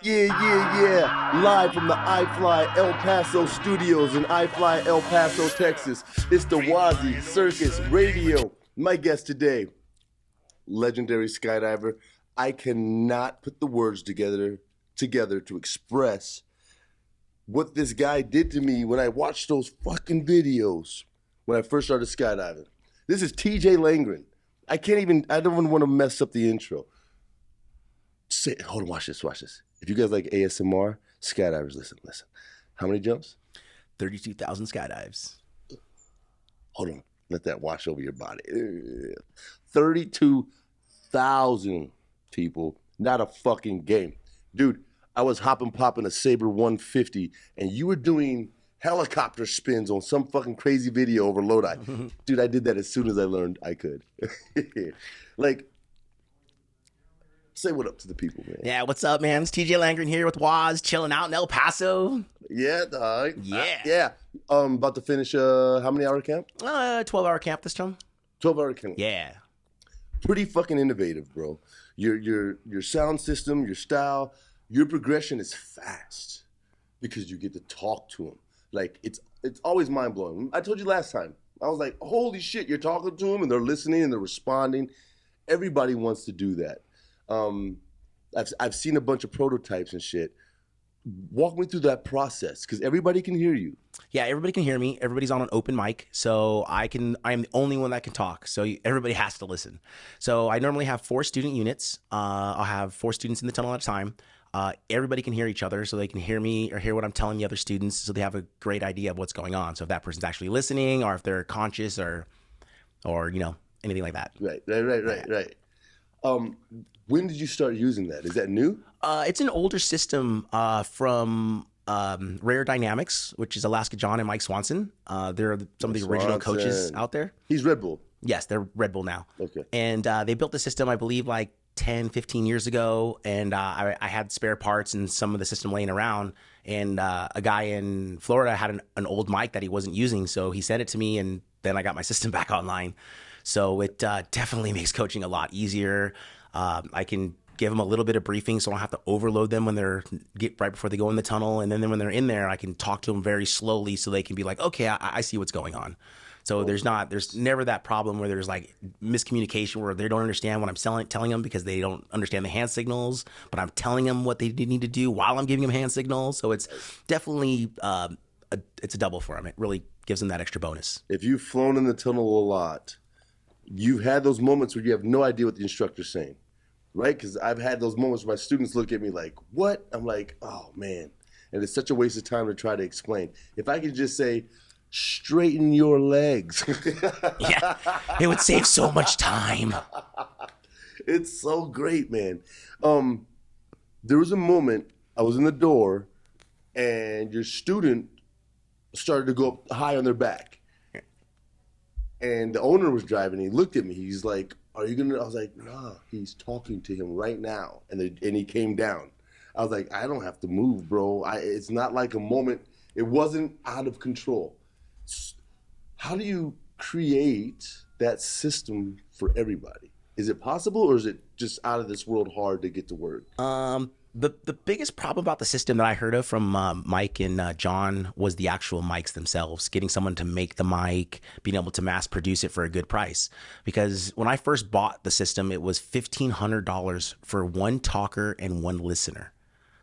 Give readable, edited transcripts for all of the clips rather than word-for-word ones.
Yeah. Live from the iFly El Paso studios in iFly El Paso, Texas. It's the WazzyCircus Radio. My guest today, legendary skydiver. I cannot put the words together to express what this guy did to me when I watched those fucking videos when I first started skydiving. This is TJ Langren. I don't even want to mess up the intro. Hold on, watch this. If you guys like ASMR, skydivers, listen. How many jumps? 32,000 skydives. Hold on, let that wash over your body. 32,000 people, not a fucking game. Dude, I was popping a Sabre 150, and you were doing helicopter spins on some fucking crazy video over Lodi. Dude, I did that as soon as I learned I could. Like, say what up to the people, man. Yeah, what's up, man? It's TJ Langren here with Waz, chilling out in El Paso. Yeah, dog. Yeah. About to finish how many hour camp? 12-hour camp this time. 12-hour camp. Yeah. Pretty fucking innovative, bro. Your sound system, your style, your progression is fast because you get to talk to them. Like, it's always mind-blowing. I told you last time. I was like, holy shit, you're talking to them and they're listening and they're responding. Everybody wants to do that. I've seen a bunch of prototypes and shit. Walk me through that process, because everybody can hear you. Yeah, everybody can hear me. Everybody's on an open mic, so I am the only one that can talk. So everybody has to listen. So I normally have 4 student units. I'll have 4 students in the tunnel at a time. Everybody can hear each other, so they can hear me or hear what I'm telling the other students, so they have a great idea of what's going on. So if that person's actually listening, or if they're conscious, or anything like that. Right. When did you start using that? Is that new? It's an older system from Rare Dynamics, which is Alaska John and Mike Swanson. They're some of the original coaches out there. He's Red Bull. Yes, they're Red Bull now. Okay. And they built the system, I believe, like 10, 15 years ago. And I had spare parts and some of the system laying around. And a guy in Florida had an old mic that he wasn't using. So he sent it to me, and then I got my system back online. So it definitely makes coaching a lot easier. I can give them a little bit of briefing, so I don't have to overload them when right before they go in the tunnel. And then when they're in there, I can talk to them very slowly so they can be like, okay, I see what's going on. So there's never that problem where there's like miscommunication where they don't understand what I'm telling them because they don't understand the hand signals, but I'm telling them what they need to do while I'm giving them hand signals. So it's definitely, it's a double for them. It really gives them that extra bonus. If you've flown in the tunnel a lot, you've had those moments where you have no idea what the instructor's saying, right? Because I've had those moments where my students look at me like, what? I'm like, oh, man. And it's such a waste of time to try to explain. If I could just say, straighten your legs. Yeah, it would save so much time. It's so great, man. There was a moment, I was in the door, and your student started to go up high on their back. And the owner was driving. He looked at me. He's like, "Are you gonna?" I was like, "Nah." He's talking to him right now, and he came down. I was like, "I don't have to move, bro. It's not like a moment. It wasn't out of control." How do you create that system for everybody? Is it possible, or is it just out of this world hard to get to work? The biggest problem about the system that I heard of from Mike and John was the actual mics themselves, getting someone to make the mic, being able to mass produce it for a good price. Because when I first bought the system, it was $1,500 for one talker and one listener.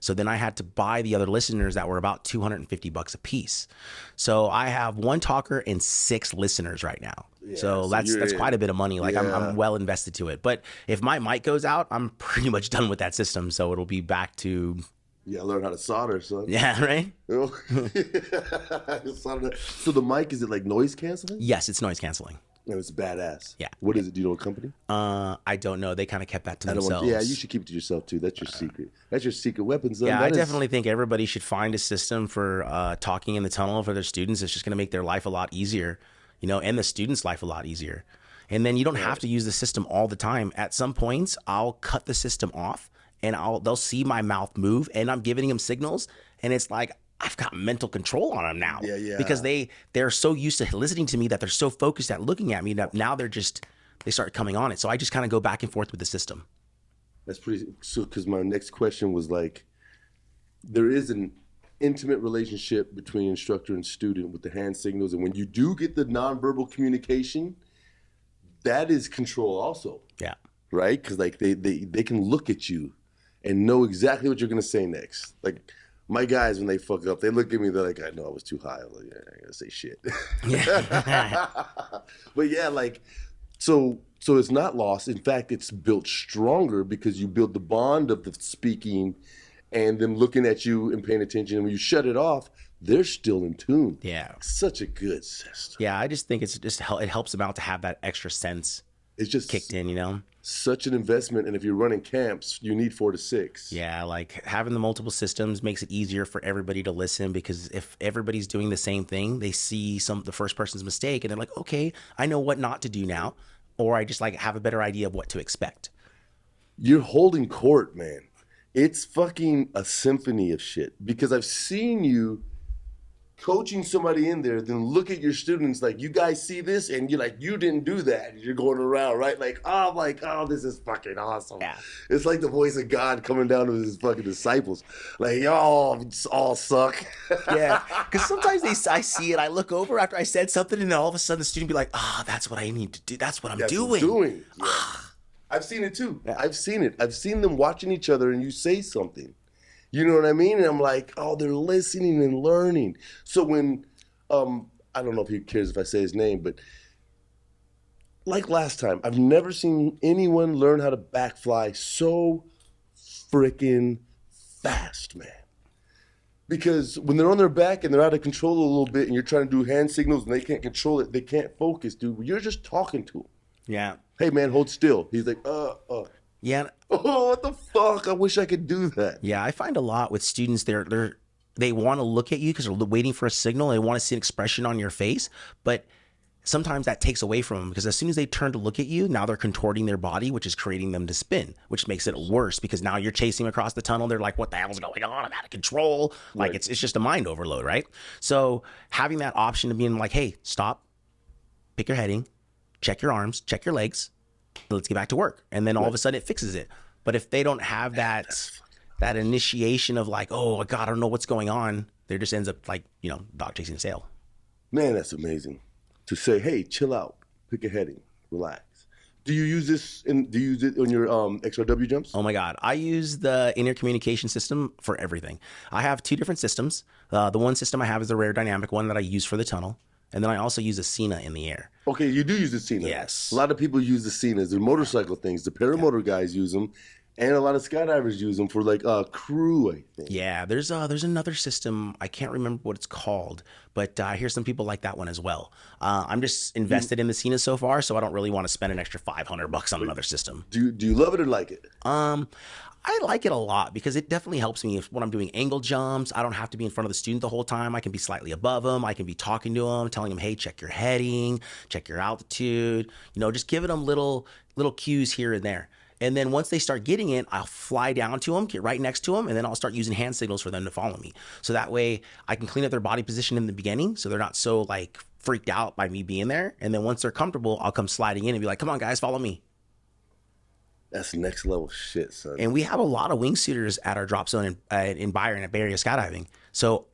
So then I had to buy the other listeners that were about $250 a piece. So I have one talker and 6 listeners right now. Yeah, so that's quite a bit of money. Like I'm well invested to it. But if my mic goes out, I'm pretty much done with that system. So it'll be back to... Yeah, learn how to solder, son. Yeah, right? So the mic, is it like noise canceling? Yes, it's noise canceling. And it's badass. Yeah. What is it? Do you know what company? I don't know. They kind of kept that to themselves. Yeah, you should keep it to yourself too. That's your secret. That's your secret weapon, son. Yeah, I definitely think everybody should find a system for talking in the tunnel for their students. It's just going to make their life a lot easier, and the students' life a lot easier. And then you don't have to use the system all the time. At some points, I'll cut the system off, and they'll see my mouth move, and I'm giving them signals, and it's like I've got mental control on them now. Yeah. Because they're so used to listening to me that they're so focused at looking at me that now they start coming on it. So I just kind of go back and forth with the system. That's pretty. So, because my next question was like, there is an intimate relationship between instructor and student with the hand signals, and when you do get the nonverbal communication, that is control also. Yeah. Right? Because like they can look at you and know exactly what you're gonna say next. Like my guys, when they fuck up, they look at me. They're like, "I know I was too high. I'm like, yeah, I ain't gonna say shit." Yeah. But yeah, like so it's not lost. In fact, it's built stronger because you build the bond of the speaking and them looking at you and paying attention. And when you shut it off, they're still in tune. Yeah. Such a good system. Yeah, I just think it helps them out to have that extra sense. It's just kicked in, you know? Such an investment. And if you're running camps, you need 4 to 6. Yeah, like having the multiple systems makes it easier for everybody to listen, because if everybody's doing the same thing, they see the first person's mistake and they're like, okay, I know what not to do now. Or I just like have a better idea of what to expect. You're holding court, man. It's fucking a symphony of shit. Because I've seen you coaching somebody in there, then look at your students like, you guys see this? And you're like, you didn't do that. You're going around, right? Like, oh, this is fucking awesome. Yeah. It's like the voice of God coming down to his fucking disciples. Like, y'all all suck. Yeah. Because sometimes I see it, I look over after I said something, and then all of a sudden the student be like, that's what I need to do. That's what I'm doing. Yeah. I've seen it too. Yeah. I've seen it. I've seen them watching each other and you say something. You know what I mean? And I'm like, oh, they're listening and learning. So when, I don't know if he cares if I say his name, but like last time, I've never seen anyone learn how to backfly so freaking fast, man. Because when they're on their back and they're out of control a little bit and you're trying to do hand signals and they can't control it, they can't focus, dude. You're just talking to them. Yeah. Hey, man, hold still. He's like, Yeah. Oh, what the fuck? I wish I could do that. Yeah, I find a lot with students, they want to look at you because they're waiting for a signal. They want to see an expression on your face, but sometimes that takes away from them, because as soon as they turn to look at you, now they're contorting their body, which is creating them to spin, which makes it worse because now you're chasing them across the tunnel. They're like, what the hell's going on? I'm out of control. Like it's just a mind overload, right? So having that option of being like, hey, stop, pick your heading, check your arms, check your legs, let's get back to work. And then all of a sudden it fixes it. But if they don't have that initiation of like, oh God, I don't know what's going on, there just ends up like, dog chasing a tail. Man, that's amazing. To say, hey, chill out, pick a heading, relax. Do you use this? Do you use it on your XRW jumps? Oh my God, I use the in-ear communication system for everything. I have 2 different systems. The one system I have is the rare dynamic one that I use for the tunnel. And then I also use a Cena in the air. Okay, you do use the Cena. Yes. A lot of people use the Cenas. They're motorcycle things. The paramotor guys use them. And a lot of skydivers use them for like crew, I think. Yeah, there's another system. I can't remember what it's called, but I hear some people like that one as well. I'm just invested in the Cena so far, so I don't really want to spend an extra $500 on another system. Do you love it or like it? I like it a lot because it definitely helps me when I'm doing angle jumps. I don't have to be in front of the student the whole time. I can be slightly above them. I can be talking to them, telling them, hey, check your heading, check your altitude, just giving them little cues here and there. And then once they start getting it, I'll fly down to them, get right next to them, and then I'll start using hand signals for them to follow me. So that way I can clean up their body position in the beginning so they're not so like freaked out by me being there. And then once they're comfortable, I'll come sliding in and be like, come on, guys, follow me. That's next level shit, son. And we have a lot of wingsuiters at our drop zone in Byron at Bay Area Skydiving. So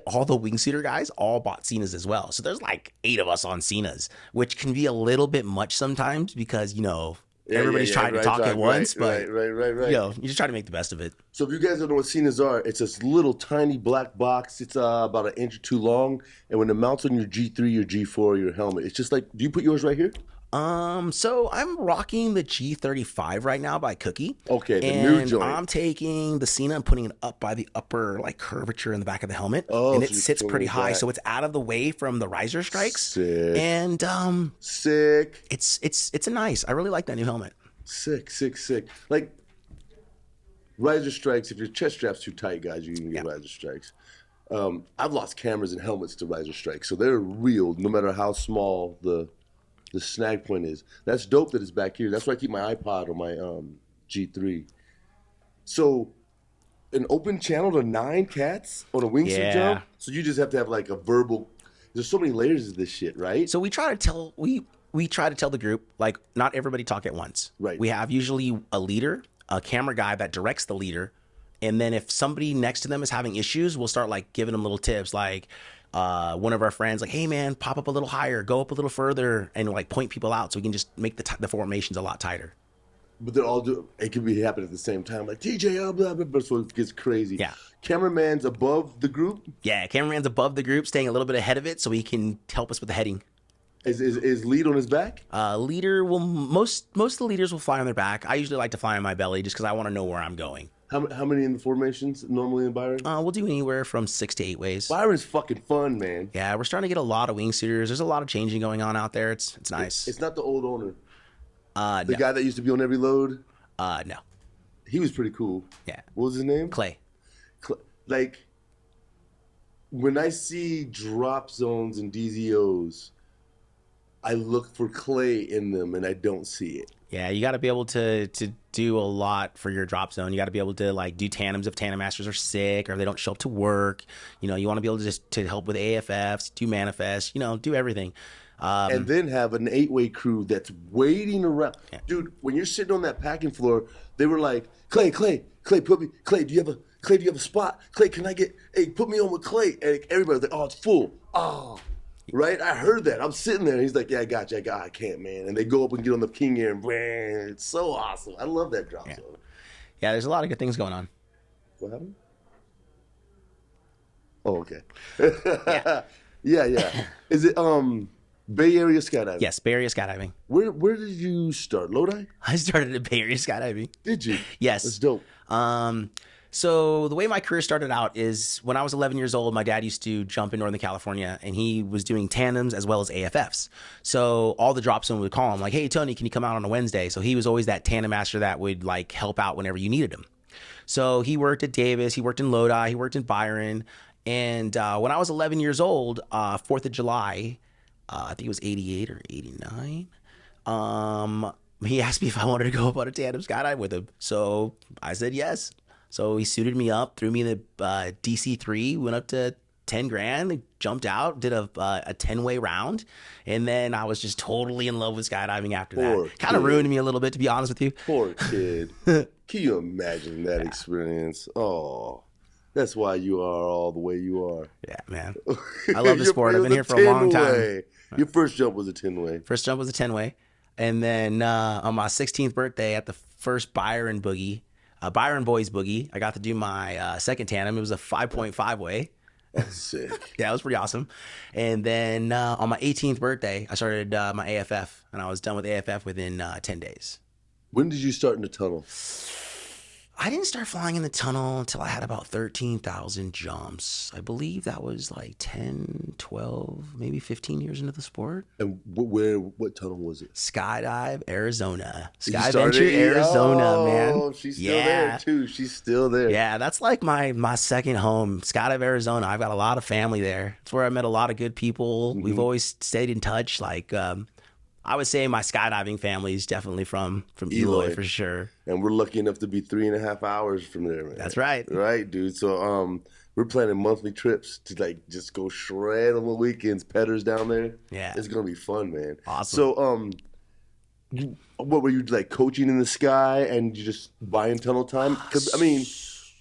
all the wingsuiter guys all bought Cenas as well. So there's like 8 of us on Cenas, which can be a little bit much sometimes because, everybody's trying to talk at once. But, right. you just try to make the best of it. So if you guys don't know what Cenas are, it's this little tiny black box. It's about 1 inch or 2 long. And when it mounts on your G3, your G4, your helmet, it's just like, do you put yours right here? So I'm rocking the G35 right now by Cookie. Okay, the new joint. I'm taking the Cena and putting it up by the upper like curvature in the back of the helmet. Oh, and it sits pretty high, so it's out of the way from the riser strikes. Sick. And sick. It's a nice. I really like that new helmet. Sick. Like riser strikes. If your chest strap's too tight, guys, you can get riser strikes. I've lost cameras and helmets to riser strikes, so they're real, no matter how small the snag point is. That's dope that it's back here. That's why I keep my iPod on my G3. So an open channel to 9 cats on a wingsuit jump? So you just have to have like a verbal. There's so many layers of this shit, right? So we try to tell we try to tell the group, like, not everybody talk at once. Right. We have usually a leader, a camera guy that directs the leader. And then if somebody next to them is having issues, we'll start like giving them little tips. Like one of our friends, like, hey man, pop up a little higher, go up a little further, and like point people out so we can just make the formations a lot tighter. But they're all it can be happening at the same time. Like DJ, blah, blah, blah, so it gets crazy. Yeah. Cameraman's above the group? Yeah, cameraman's above the group, staying a little bit ahead of it so he can help us with the heading. Is lead on his back? Leader will most of the leaders will fly on their back. I usually like to fly on my belly just because I want to know where I'm going. How many in the formations normally in Byron? We'll do anywhere from 6 to 8 ways. Byron's fucking fun, man. Yeah, we're starting to get a lot of wingsuiters. There's a lot of changing going on out there. It's nice. It's not the old owner. The guy that used to be on every load? No. He was pretty cool. Yeah. What was his name? Clay. Like, when I see drop zones and DZOs, I look for Clay in them, and I don't see it. Yeah, you got to be able to do a lot for your drop zone. You got to be able to like do tandems if tandem masters are sick or if they don't show up to work. You know, you want to be able to just to help with AFFs, do manifest, you know, do everything. And then have an 8-way crew that's waiting around. Yeah. Dude, when you're sitting on that packing floor, they were like, Clay, do you have a spot? Clay, can I put me on with Clay? And everybody's like, oh, it's full. Oh. Right? I heard that. I'm sitting there. He's like, yeah, I got you. I can't, man. And they go up and get on the King Air, and bang, it's so awesome. I love that drop zone. Yeah, there's a lot of good things going on. What happened? Oh, okay. Yeah. Is it Bay Area skydiving? Yes, Bay Area skydiving. Where did you start? Lodi? I started at Bay Area skydiving. Did you? Yes. That's dope. So the way my career started out is when I was 11 years old, my dad used to jump in Northern California, and he was doing tandems as well as AFFs. So all the drop zone would call him like, hey, Tony, can you come out on a Wednesday? So he was always that tandem master that would like help out whenever you needed him. So he worked at Davis, he worked in Lodi, he worked in Byron. And when I was 11 years old, 4th of July, I think it was 88 or 89, he asked me if I wanted to go up on a tandem skydive with him. So I said yes. So he suited me up, threw me in the DC-3, went up to 10 grand, jumped out, did a 10-way round, and then I was just totally in love with skydiving after that. Kind of ruined me a little bit, to be honest with you. Poor kid. Can you imagine that experience? Oh, that's why you are all the way you are. Yeah, man. I love the sport. I've been here for a long time. Your first jump was a 10-way. First jump was a 10-way. And then on my 16th birthday at the first Byron Boys Boogie, I got to do my second tandem. It was a 5.5-way. That's sick. Yeah, it was pretty awesome. And then on my 18th birthday, I started my AFF, and I was done with AFF within 10 days. When did you start in the tunnel? I didn't start flying in the tunnel until I had about 13,000 jumps. I believe that was like 10, 12, maybe 15 years into the sport. And what tunnel was it? Skydive, Arizona. Skyventure, Arizona, man. Oh, she's still there, too. She's still there. Yeah, that's like my second home, Skydive, Arizona. I've got a lot of family there. It's where I met a lot of good people. Mm-hmm. We've always stayed in touch. Like, I would say my skydiving family is definitely from Eloy for sure. And we're lucky enough to be 3.5 hours from there, man. That's right. Right, dude. So we're planning monthly trips to like just go shred on the weekends. Petra's down there. Yeah. It's gonna be fun, man. Awesome. So what were you like coaching in the sky and you just buying tunnel time? Because I mean,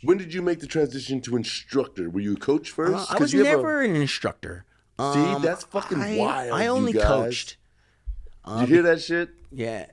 when did you make the transition to instructor? Were you a coach first? I was never an instructor. See, that's fucking wild. I only coached. Did you hear that shit? Yeah,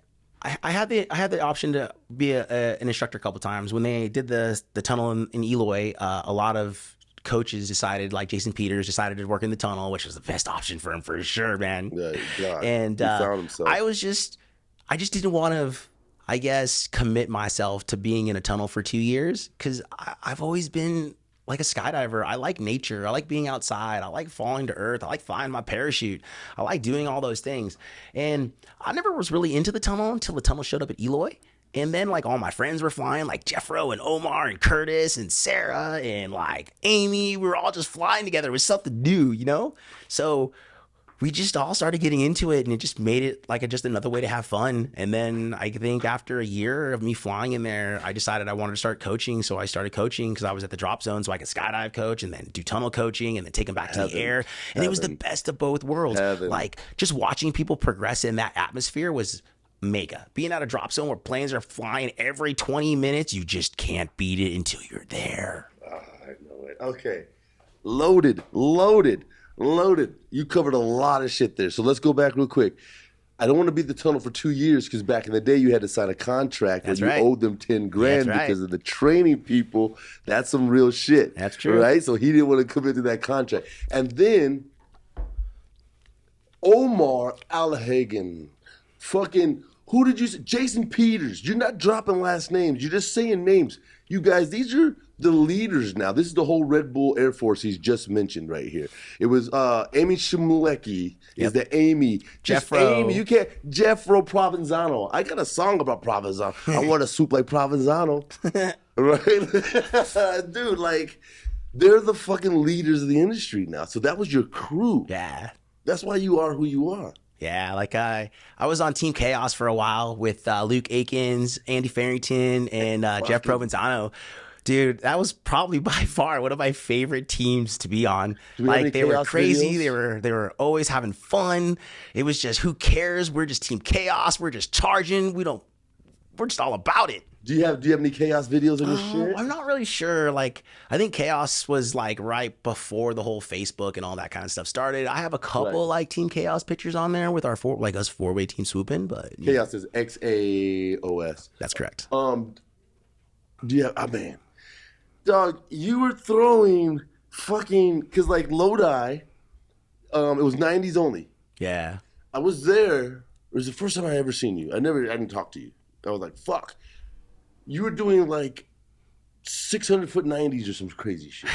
I had the option to be an instructor a couple times. When they did the tunnel in Eloy, a lot of coaches decided, like Jason Peters, decided to work in the tunnel, which was the best option for him for sure, man. Yeah, God, and he found himself. I just didn't want to, I guess, commit myself to being in a tunnel for 2 years because I've always been like a skydiver. I like nature. I like being outside. I like falling to earth. I like flying my parachute. I like doing all those things. And I never was really into the tunnel until the tunnel showed up at Eloy. And then like all my friends were flying, like Jeffro and Omar and Curtis and Sarah and like Amy. We were all just flying together. It was something new, you know? So we just all started getting into it, and it just made it like just another way to have fun. And then I think after a year of me flying in there, I decided I wanted to start coaching. So I started coaching because I was at the drop zone, so I could skydive coach and then do tunnel coaching and then take them back to the air. And it was the best of both worlds. Like just watching people progress in that atmosphere was mega. Being at a drop zone where planes are flying every 20 minutes, you just can't beat it until you're there. Oh, I know it. Okay. Loaded. You covered a lot of shit there. So let's go back real quick. I don't want to beat the tunnel for 2 years because back in the day you had to sign a contract where you owed them 10 grand because of the training people. That's some real shit. That's true. Right? So he didn't want to commit to that contract. And then Omar Alhagen, fucking, who did you say? Jason Peters. You're not dropping last names. You're just saying names. You guys, these are the leaders now. This is the whole Red Bull Air Force he's just mentioned right here. It was Amy Shmulecki is the Amy. Jeffro. Amy, you can't. Jeffro Provenzano. I got a song about Provenzano. I want a soup like Provenzano. Right? Dude, like, they're the fucking leaders of the industry now. So that was your crew. Yeah. That's why you are who you are. Yeah, like I was on Team Chaos for a while with Luke Akins, Andy Farrington, and Jeff Provenzano. Dude, that was probably by far one of my favorite teams to be on. Like, they were crazy. Videos? They were always having fun. It was just, who cares? We're just Team Chaos. We're just charging. We're just all about it. Do you have any Chaos videos on your shit? I'm not really sure. Like, I think Chaos was like right before the whole Facebook and all that kind of stuff started. I have a couple like Team Chaos pictures on there with our us four-way team swooping, but Chaos is XAOS. That's correct. Do you have? Man, dog, you were throwing fucking because like Lodi, it was 90s only. Yeah, I was there. It was the first time I ever seen you. I didn't talk to you. I was like, fuck. You were doing like 600-foot 90s or some crazy shit,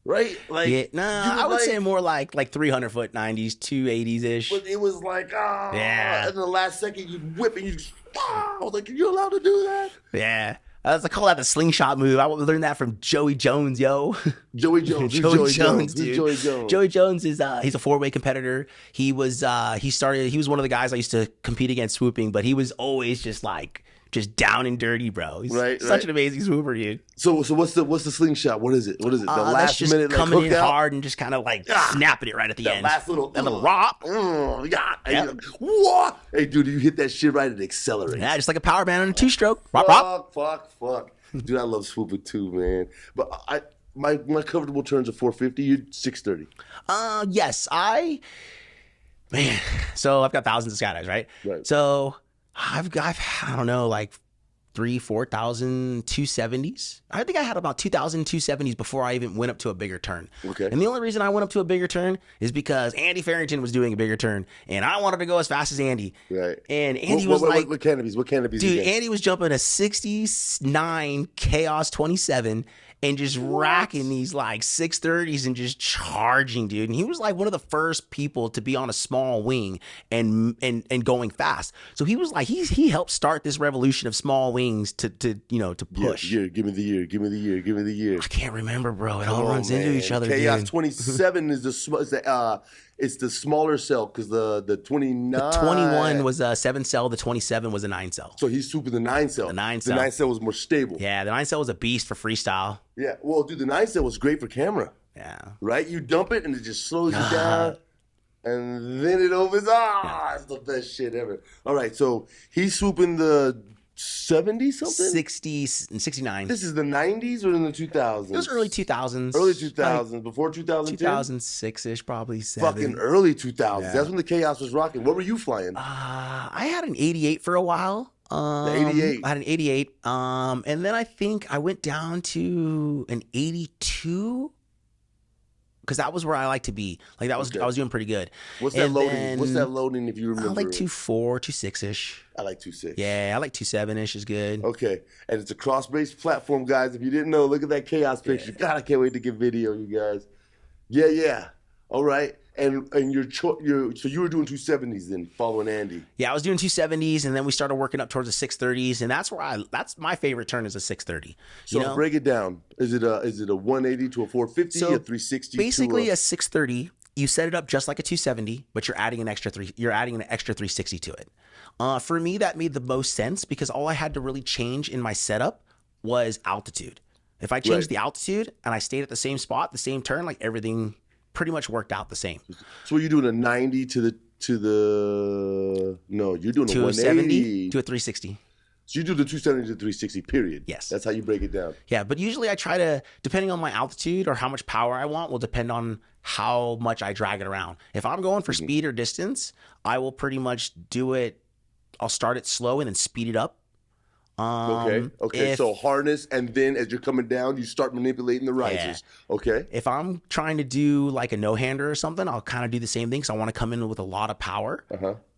right? Like, yeah, I would say more like 300-foot 90s, 280s ish. But it was like, yeah. And the last second you whip and you just, I was like, are you allowed to do that? Yeah. I call that the slingshot move. I learned that from Joey Jones, yo. Joey Jones. Joey Jones, dude. Joey Jones. Joey Jones is he's a four-way competitor. He was he was one of the guys I used to compete against swooping, but he was always just down and dirty, bro. He's such an amazing swooper, dude. So what's the slingshot? What is it? The last just minute coming in cookout? hard and just kind of like snapping it right at the end. Last little rock. What? Hey, dude, you hit that shit right, it accelerates. Yeah, just like a power band on a two-stroke. Rock. Fuck. Dude, I love swooping too, man. But my comfortable turns are 450. You're 630. Yes, so I've got thousands of skydives, right? Right. So I've got, I don't know, like 4,000 270s. I think I had about 2,000 270s before I even went up to a bigger turn. Okay. And the only reason I went up to a bigger turn is because Andy Farrington was doing a bigger turn, and I wanted to go as fast as Andy. Right. And Andy was like, what canopies? What canopies? Dude, Andy was jumping a 69 Chaos 27 and just racking these like 630s and just charging, dude. And he was like one of the first people to be on a small wing and going fast. So he was like, he helped start this revolution of small wings to push. Yeah, give me the year. I can't remember, bro. It all runs into each other. Chaos dude. 27 is it's the smaller cell because the 29. The 21 was a 7 cell. The 27 was a 9 cell. So he's swooping the 9 cell. The 9 cell. The 9 cell was more stable. Yeah, the 9 cell was a beast for freestyle. Yeah, well, dude, the 9 cell was great for camera. Yeah. Right? You dump it and it just slows you down. And then it opens. It's the best shit ever. All right, so he's swooping the 70 something? 60 and 69. This is the 90s or in the 2000s? It was early 2000s. Early 2000s. Before 2010? 2006-ish, probably 7. Fucking early 2000s. Yeah. That's when the Chaos was rocking. What were you flying? I had an 88 for a while. The 88. I had an 88. And then I think I went down to an 82. Because that was where I like to be. Like, that was I was doing pretty good. What's that loading if you remember? I like 2.4, 2.6-ish. I like 2.6. Yeah, I like 2.7-ish is good. Okay. And it's a cross-based platform, guys. If you didn't know, look at that Chaos picture. God, I can't wait to get video, you guys. Yeah. All right. And so you were doing 270s then, following Andy. Yeah, I was doing 270s, and then we started working up towards the 630s, and that's my favorite turn is a 630. So break it down. Is it a 180 to a 450, a 360? Basically, a 630. You set it up just like a 270, but you're adding an extra 360 to it. For me, that made the most sense because all I had to really change in my setup was altitude. If I changed the altitude and I stayed at the same spot, the same turn, like everything pretty much worked out the same. So were you doing a 90 to the to the no, you're doing to a a 70 180 to a 360. So you do the 270 to 360, period. Yes. That's how you break it down. Yeah, but usually I try to, depending on my altitude or how much power I want, will depend on how much I drag it around. If I'm going for speed or distance, I will pretty much do it. I'll start it slow and then speed it up. Okay. So harness, and then as you're coming down, you start manipulating the risers. Yeah. Okay. If I'm trying to do like a no-hander or something, I'll kind of do the same thing. So I want to come in with a lot of power,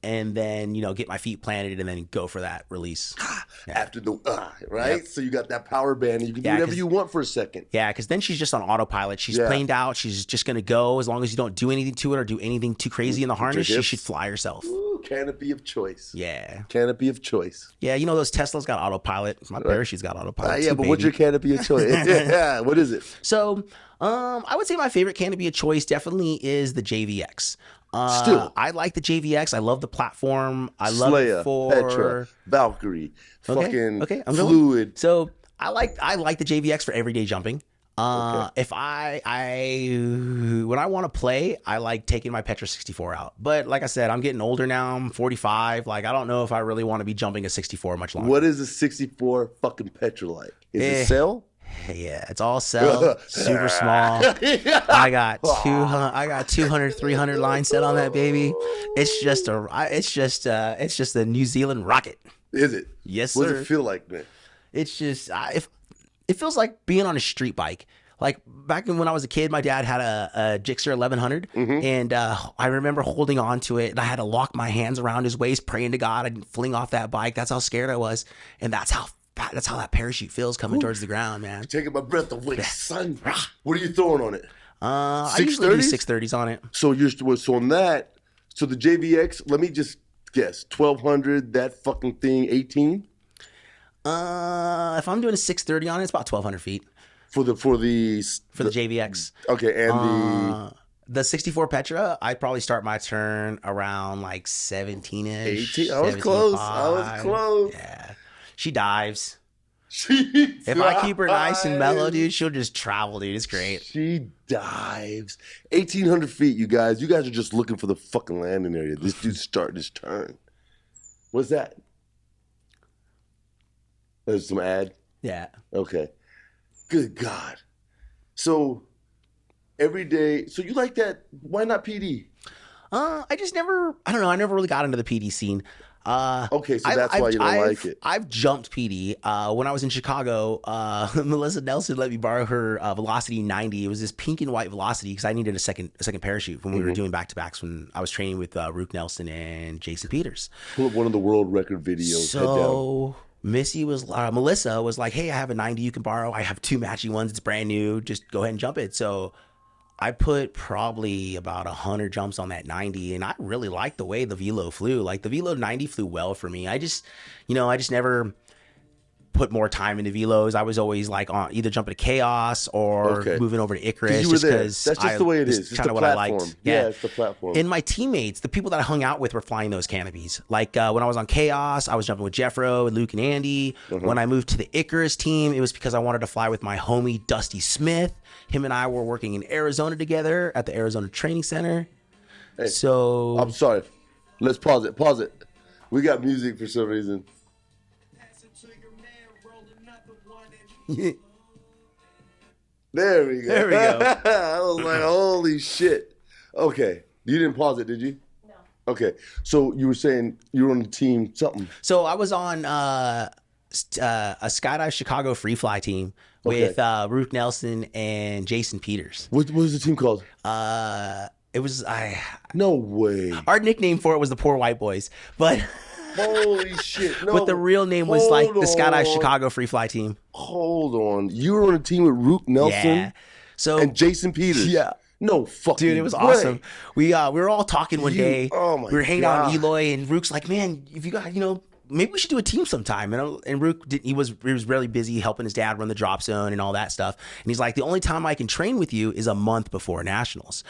and then get my feet planted, and then go for that release. After the right. Yep. So you got that power band, and you can do whatever you want for a second. Yeah, because then she's just on autopilot. She's planed out. She's just gonna go as long as you don't do anything to it or do anything too crazy in the harness. She should fly herself. Ooh, canopy of choice. Yeah. Canopy of choice. Yeah, those Teslas got autopilot. My parachute's got autopilot. But what's your canopy of choice? Yeah, what is it? So, I would say my favorite canopy of choice definitely is the JVX. Still, I like the JVX. I love the platform. I love Slayer, it for Petra, Valkyrie, I'm Fluid. So I like the JVX for everyday jumping. If when I want to play, I like taking my Petra 64 out. But like I said, I'm getting older now. I'm 45. Like, I don't know if I really want to be jumping a 64 much longer. What is a 64 fucking Petra like? Is it cell? Yeah, it's all cell, super small. I got 200, 300 line set on that baby. It's just a New Zealand rocket. Is it? Yes, sir. What does it feel like, man? It's just it feels like being on a street bike. Like back when I was a kid, my dad had a Gixxer 1100, and I remember holding on to it, and I had to lock my hands around his waist, praying to God I didn't fling off that bike. That's how scared I was, and that's how that parachute feels coming towards the ground, man. You're taking my breath away, son. What are you throwing on it? I usually do 630s on it. So on that. So the JVX, let me just guess, 1200. That fucking thing, 18. If I'm doing a 630 on it, it's about 1200 feet. For the JVX. Okay, and the 64 Petra, I'd probably start my turn around like 17-ish. 18. I was close. Yeah. She dives. If I keep her nice and mellow, dude, she'll just travel, dude. It's great. She dives. 1,800 feet, you guys. You guys are just looking for the fucking landing area. This dude's starting his turn. What's that? There's some ad? Yeah. Okay. Good God. So, every day. So, you like that? Why not PD? I never really got into the PD scene. Okay, so that's why you don't like it. I've jumped PD. When I was in Chicago, Melissa Nelson let me borrow her Velocity 90. It was this pink and white Velocity because I needed a second parachute when we were doing back-to-backs when I was training with Rook Nelson and Jason Peters. Pull up one of the world record videos. So Melissa was like, hey, I have a 90 you can borrow. I have two matching ones. It's brand new. Just go ahead and jump it. So I put probably about 100 jumps on that 90, and I really liked the way the Velo flew. Like the Velo 90 flew well for me. I just never put more time into Velos. I was always like on either jumping to Chaos or moving over to Icarus. That's just the way it is. It's kind of what I liked. Yeah, it's the platform. And my teammates, the people that I hung out with, were flying those canopies. Like when I was on Chaos, I was jumping with Jeffro and Luke and Andy. When I moved to the Icarus team, it was because I wanted to fly with my homie Dusty Smith. Him and I were working in Arizona together at the Arizona Training Center. Hey, so I'm sorry. Let's pause it. We got music for some reason. There we go. I was like, holy shit. Okay. You didn't pause it, did you? No. Okay. So you were saying you were on the team something. So I was on a Skydive Chicago Freefly team with Rook Nelson and Jason Peters. What was the team called? It was No way. Our nickname for it was the Poor White Boys, but holy shit! No, but the real name was like the Skydive Chicago Freefly team. Hold on, you were on a team with Rook Nelson, and Jason Peters. Yeah. No fucking dude, it was awesome. We were all talking one day. Oh my God. We were hanging out in Eloy, and Rook's like, "Man, if you got, maybe we should do a team sometime." And Rook he was really busy helping his dad run the drop zone and all that stuff. And he's like, "The only time I can train with you is a month before nationals."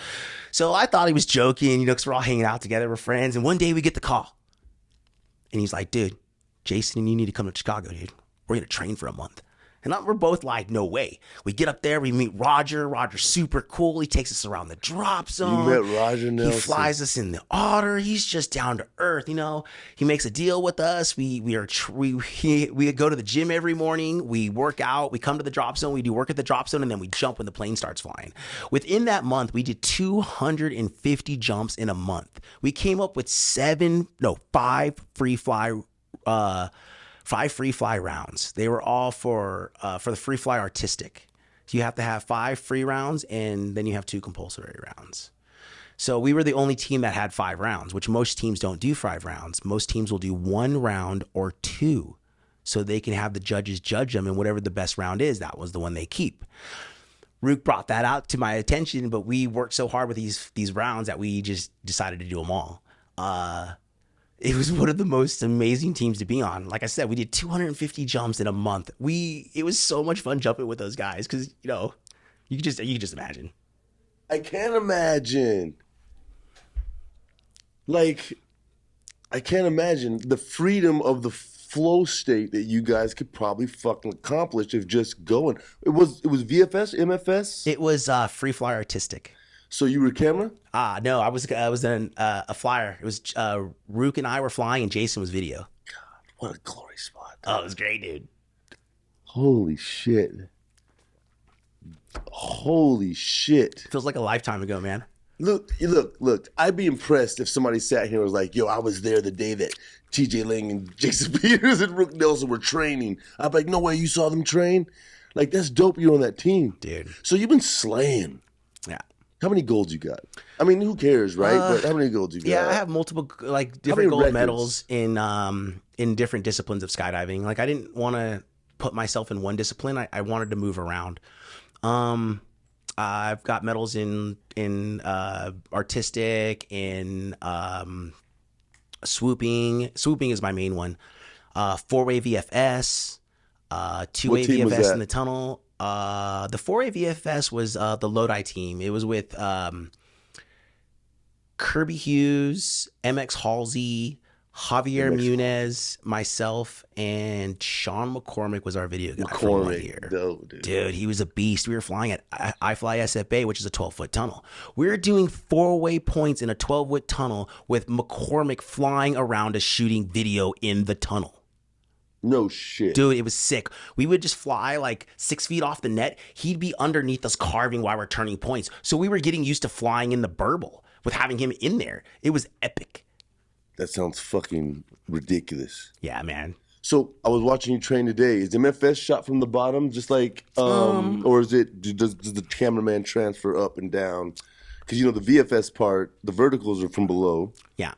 So I thought he was joking, because we're all hanging out together, we're friends. And one day we get the call, and he's like, "Dude, Jason and you need to come to Chicago, dude. We're gonna train for a month." And we're both like, no way. We get up there, we meet Roger. Roger's super cool. He takes us around the drop zone. You met Roger Nelson. He flies us in the Otter. He's just down to earth, you know. He makes a deal with us. We go to the gym every morning. We work out. We come to the drop zone. We do work at the drop zone, and then we jump when the plane starts flying. Within that month, we did 250 jumps in a month. We came up with 5 free fly rounds. They were all for the free fly artistic. So you have to have 5 free rounds, and then you have 2 compulsory rounds. So we were the only team that had 5 rounds, which most teams don't do 5 rounds. Most teams will do 1 round or 2, so they can have the judges judge them, and whatever the best round is, that was the one they keep. Rook brought that out to my attention, but we worked so hard with these rounds that we just decided to do them all. It was one of the most amazing teams to be on. Like I said, we did 250 jumps in a month. It was so much fun jumping with those guys because, you know, you can just imagine. I can't imagine. Like, I can't imagine the freedom of the flow state that you guys could probably fucking accomplish if just going. It was VFS, MFS? It was Freeflyer artistic. So you were camera? No, I was a flyer. It was Rook and I were flying, and Jason was video. God, what a glory spot. Oh, it was great, dude. Holy shit. Holy shit. Feels like a lifetime ago, man. Look. I'd be impressed if somebody sat here and was like, yo, I was there the day that TJ Lang and Jason Peters and Rook Nelson were training. I'd be like, no way, you saw them train? Like, that's dope you're on that team. Dude. So you've been slaying. Yeah. How many golds you got? I mean, who cares, right? But how many golds you got? Yeah, I have multiple, like, different gold medals in different disciplines of skydiving. Like, I didn't want to put myself in one discipline. I wanted to move around. I've got medals in artistic, in swooping. Swooping is my main one. 4-way VFS, 2-way VFS in the tunnel. The 4-way VFS was the Lodi team. It was with Kirby Hughes, MX Halsey, Javier Munez, myself, and Sean McCormick was our video guy for 1 year. Dude, he was a beast. We were flying at iFly SFA, which is a 12-foot tunnel. We were doing 4-way points in a 12-foot tunnel with McCormick flying around us shooting video in the tunnel. No shit. Dude, it was sick. We would just fly like 6 feet off the net. He'd be underneath us carving while we're turning points. So we were getting used to flying in the burble with having him in there. It was epic. That sounds fucking ridiculous. Yeah, man. So I was watching you train today. Is MFS shot from the bottom, just like, or is it does the cameraman transfer up and down? Because you know the VFS part, the verticals are from below. Yeah.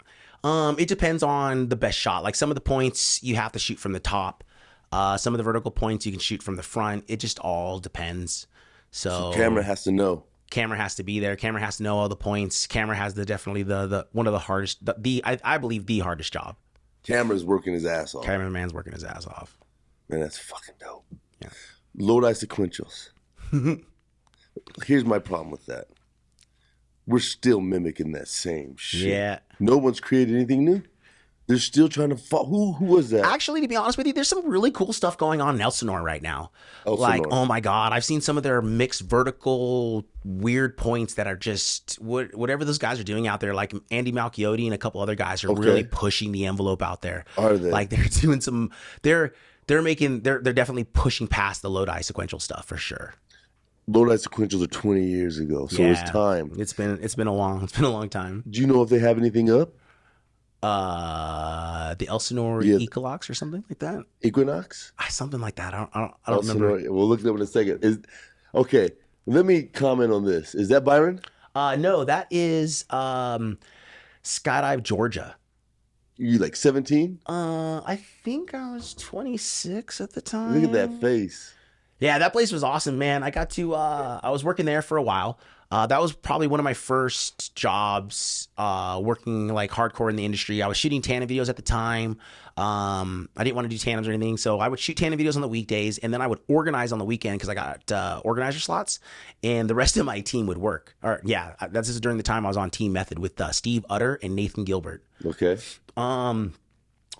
It depends on the best shot. Like some of the points you have to shoot from the top. Some of the vertical points you can shoot from the front. It just all depends. So camera has to know. Camera has to be there. Camera has to know all the points. Camera has definitely the one of the hardest. I believe the hardest job. Camera's working his ass off. Cameraman's working his ass off. Man, that's fucking dope. Yeah. Lodi sequentials. Here's my problem with that. We're still mimicking that same shit. Yeah. No one's created anything new. They're still trying to who was that? Actually, to be honest with you, there's some really cool stuff going on in Elsinore right now. Elsinore. Like, oh my God, I've seen some of their mixed vertical weird points that are just whatever those guys are doing out there. Like Andy Malchiotti and a couple other guys are really pushing the envelope out there. Are they? Like they're doing some. They're definitely pushing past the Lodi sequential stuff for sure. Lodi sequentials are 20 years ago, so it's time. It's been a long time. Do you know if they have anything up? The Elsinore Equinox or something like that. Equinox? Something like that. I don't remember. We'll look it up in a second. Okay, let me comment on this. Is that Byron? No, that is Skydive, Georgia. You like 17? I think I was 26 at the time. Look at that face. Yeah, that place was awesome, man. I got to, I was working there for a while. That was probably one of my first jobs, working like hardcore in the industry. I was shooting Tandem videos at the time. I didn't want to do tandems or anything, so I would shoot Tandem videos on the weekdays, and then I would organize on the weekend because I got organizer slots, and the rest of my team would work. This is during the time I was on Team Method with Steve Utter and Nathan Gilbert. Okay.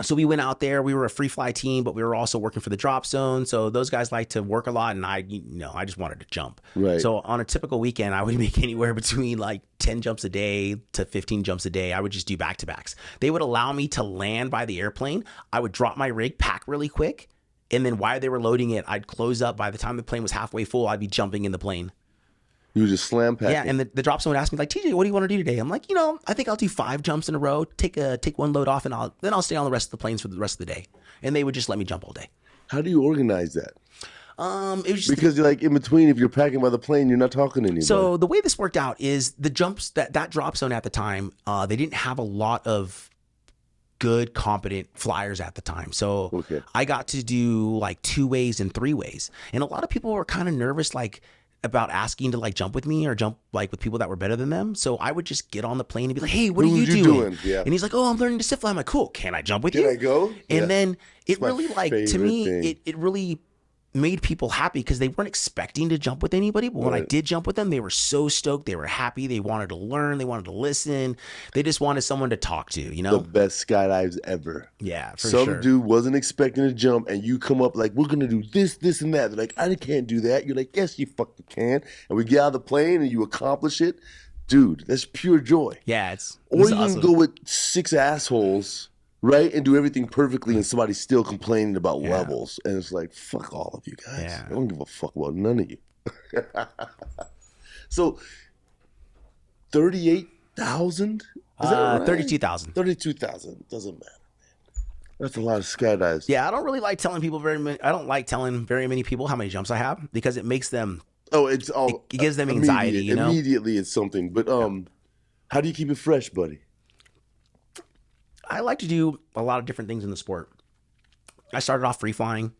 So we went out there. We were a free fly team, but we were also working for the drop zone. So those guys like to work a lot, and I just wanted to jump. Right. So on a typical weekend, I would make anywhere between like 10 jumps a day to 15 jumps a day. I would just do back-to-backs. They would allow me to land by the airplane. I would drop my rig, pack really quick, and then while they were loading it, I'd close up. By the time the plane was halfway full, I'd be jumping in the plane. You were just slam packing. Yeah, and the drop zone would ask me like, TJ, what do you want to do today? I'm like, I think I'll do 5 jumps in a row, take one load off, and I'll stay on the rest of the planes for the rest of the day. And they would just let me jump all day. How do you organize that? It was just Because you're like in between, if you're packing by the plane, you're not talking to anybody. So the way this worked out is the jumps that drop zone at the time, they didn't have a lot of good, competent flyers at the time. So I got to do like 2 ways and 3 ways. And a lot of people were kind of nervous, like, about asking to like jump with me or jump like with people that were better than them. So I would just get on the plane and be like, hey, what are you doing? Yeah. And he's like, oh, I'm learning to sit fly. I'm like, cool. Can I jump with you? Can I go? And then it really to me, thing. it really made people happy because they weren't expecting to jump with anybody. But when I did jump with them, they were so stoked. They were happy. They wanted to learn. They wanted to listen. They just wanted someone to talk to, The best skydives ever. Yeah, for Some sure. dude wasn't expecting to jump, and you come up like, we're going to do this, this, and that. They're like, I can't do that. You're like, yes, you fucking can. And we get out of the plane, and you accomplish it. Dude, that's pure joy. Yeah, Or you awesome. can go with 6 assholes, right, and do everything perfectly, and somebody's still complaining about levels. And it's like, fuck all of you guys. Yeah. I don't give a fuck about none of you. So, 38,000? Is that right? 32,000. 32,000. Doesn't matter, man. That's a lot of skydives. Yeah, I don't really like telling people I don't like telling very many people how many jumps I have because it makes them. Oh, it's all. It gives them anxiety, Immediately, it's something. But how do you keep it fresh, buddy? I like to do a lot of different things in the sport. I started off free flying,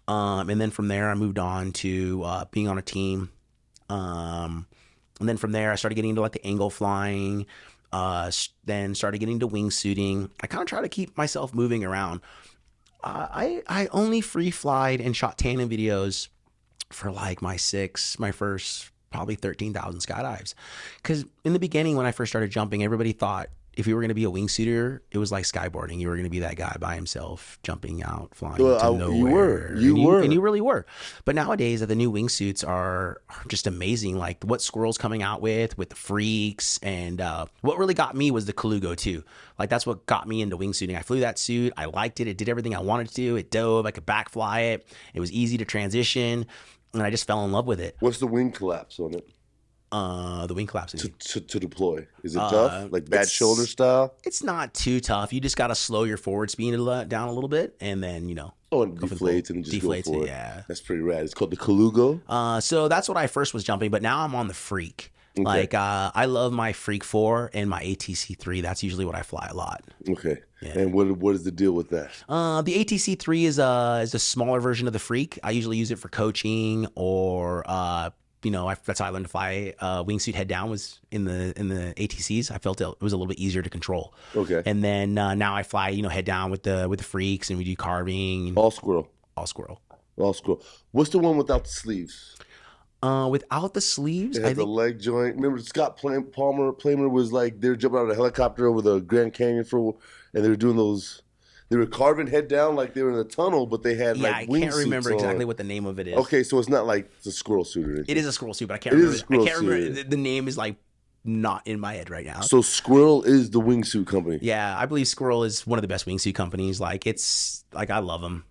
and then from there I moved on to being on a team, and then from there I started getting into like the angle flying, then started getting into wingsuiting. I kind of try to keep myself moving around. I only free flied and shot tandem videos for like my first probably 13,000 skydives, because in the beginning when I first started jumping, everybody thought if you were going to be a wingsuiter, it was like skyboarding. You were going to be that guy by himself, jumping out, flying to nowhere. You were. And you really were. But nowadays, the new wingsuits are just amazing. Like what Squirrel's coming out with the freaks. And what really got me was the Colugo too. Like that's what got me into wingsuiting. I flew that suit. I liked it. It did everything I wanted to do. It dove. I could backfly it. It was easy to transition. And I just fell in love with it. What's the wing collapse on it? The wing collapse to deploy. Is it tough? Like bad shoulder style? It's not too tough. You just got to slow your forward speed down a little bit, and then Oh, and deflates and just go for it. Yeah, that's pretty rad. It's called the Colugo. So that's what I first was jumping, but now I'm on the Freak. Okay. Like I love my Freak 4 and my ATC 3. That's usually what I fly a lot. Okay. Yeah. And what is the deal with that? The ATC 3 is a smaller version of the Freak. I usually use it for coaching or that's how I learned to fly. Wingsuit head down was in the ATCs. I felt it was a little bit easier to control. Okay. And then now I fly, head down with the Freaks, and we do carving. All squirrel. What's the one without the sleeves? Without the sleeves, it has the leg joint. Remember Scott Plamer was like they were jumping out of a helicopter over the Grand Canyon and they were doing those. They were carving head down like they were in a tunnel, but they had like wingsuits. I can't remember exactly what the name of it is. Okay, so it's not like the squirrel suit or anything. It is a squirrel suit, but I can't remember. I can't remember. The name is like not in my head right now. So Squirrel is the wingsuit company. Yeah, I believe Squirrel is one of the best wingsuit companies. Like it's like I love them.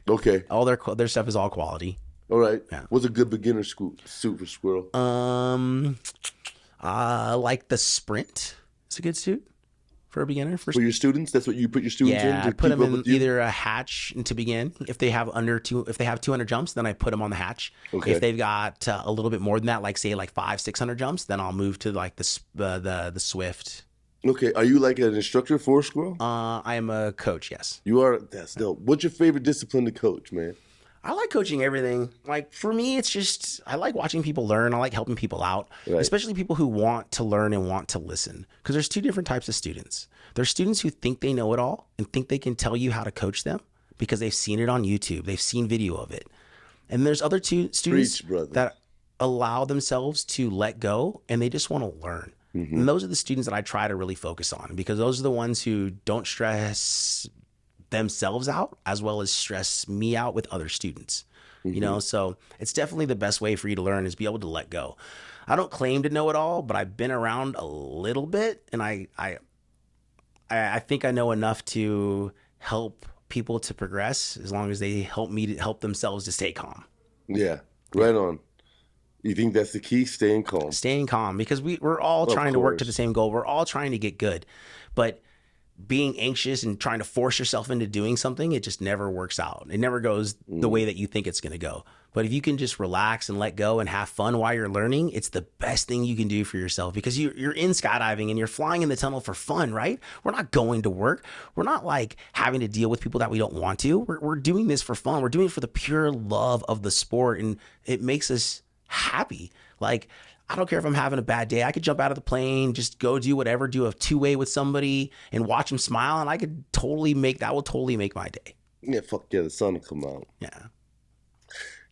Okay. All their stuff is all quality. All right. Yeah. What's a good beginner suit for Squirrel? Like the Sprint. It's a good suit for a beginner. For your students, that's what you put your students in. Yeah, I put them in either a hatch to begin. If they have 200 jumps, then I put them on the hatch. Okay. If they've got a little bit more than that, like say like 500-600 jumps, then I'll move to like the Swift. Okay, are you like an instructor for Squirrel? I am a coach. Yes. You are. That's dope. What's your favorite discipline to coach, man? I like coaching everything. Like for me, it's just I like watching people learn. I like helping people out, especially people who want to learn and want to listen. Because there's 2 different types of students. There's students who think they know it all and think they can tell you how to coach them because they've seen it on YouTube. They've seen video of it. And there's other 2 students that allow themselves to let go and they just want to learn. Mm-hmm. And those are the students that I try to really focus on because those are the ones who don't stress, themselves out as well as stress me out with other students. You know, so it's definitely the best way for you to learn is be able to let go. I don't claim to know it all, but I've been around a little bit, and I think I know enough to help people to progress as long as they help me to help themselves to stay calm. Yeah, right on. You think that's the key? Staying calm. Staying calm, because we're all trying to work to the same goal. We're all trying to get good, but being anxious and trying to force yourself into doing something, it just never works out. It never goes the way that you think it's going to go. But if you can just relax and let go and have fun while you're learning, it's the best thing you can do for yourself, because you're in skydiving and you're flying in the tunnel for fun, right? We're not going to work. We're not like having to deal with people that we don't want to. We're doing this for fun. We're doing it for the pure love of the sport, and it makes us happy. Like, I don't care if I'm having a bad day. I could jump out of the plane, just go do whatever, do a two-way with somebody and watch them smile. And I could totally that will totally make my day. Yeah, fuck yeah, the sun will come out. Yeah.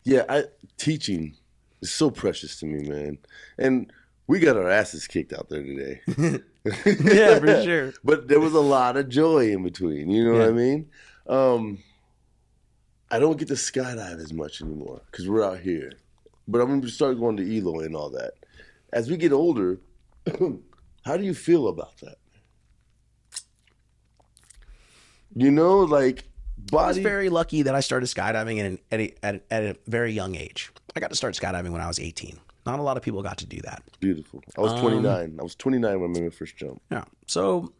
Yeah, teaching is so precious to me, man. And we got our asses kicked out there today. Yeah, for sure. But there was a lot of joy in between. You know what I mean? I don't get to skydive as much anymore because we're out here. But I'm going to start going to ELO and all that. As we get older, how do you feel about that? You know, like body. I was very lucky that I started skydiving at a very young age. I got to start skydiving when I was 18. Not a lot of people got to do that. Beautiful. I was 29. I was 29 when I made my first jump. Yeah. So,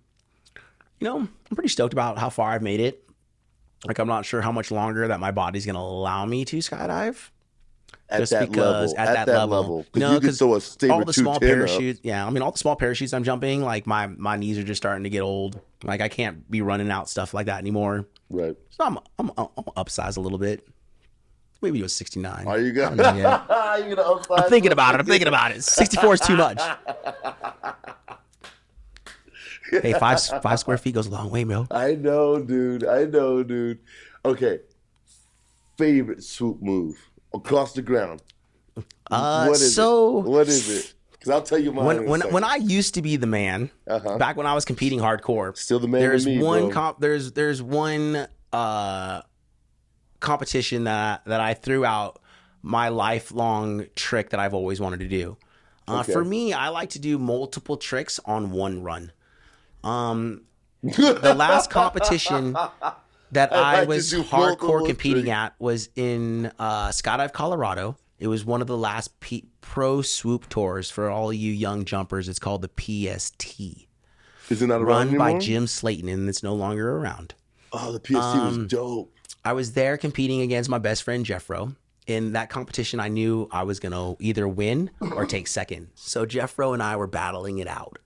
you know, I'm pretty stoked about how far I've made it. Like, I'm not sure how much longer that my body's going to allow me to skydive. At that level. No, because all the small parachutes. Up. Yeah, I mean, all the small parachutes I'm jumping, like my knees are just starting to get old. Like, I can't be running out stuff like that anymore. Right. So I'm upsize a little bit. Maybe do a 69. Are you going? You gonna upsize? I'm thinking about it. 64 is too much. Hey, five square feet goes a long way, bro. I know, dude. Okay. Favorite swoop move across the ground. What is it? Because I'll tell you mine. When I used to be the man, back when I was competing hardcore, still the man. There's one there's one competition that I threw out my lifelong trick that I've always wanted to do. For me, I like to do multiple tricks on one run. The last competition that I was hardcore competing at was in Skydive, Colorado. It was one of the last pro swoop tours for all you young jumpers. It's called the PST. Is it not around run anymore? by Jim Slayton, and it's no longer around. Oh, the PST was dope. I was there competing against my best friend Jeffro. In that competition, I knew I was going to either win or take second. So Jeffro and I were battling it out.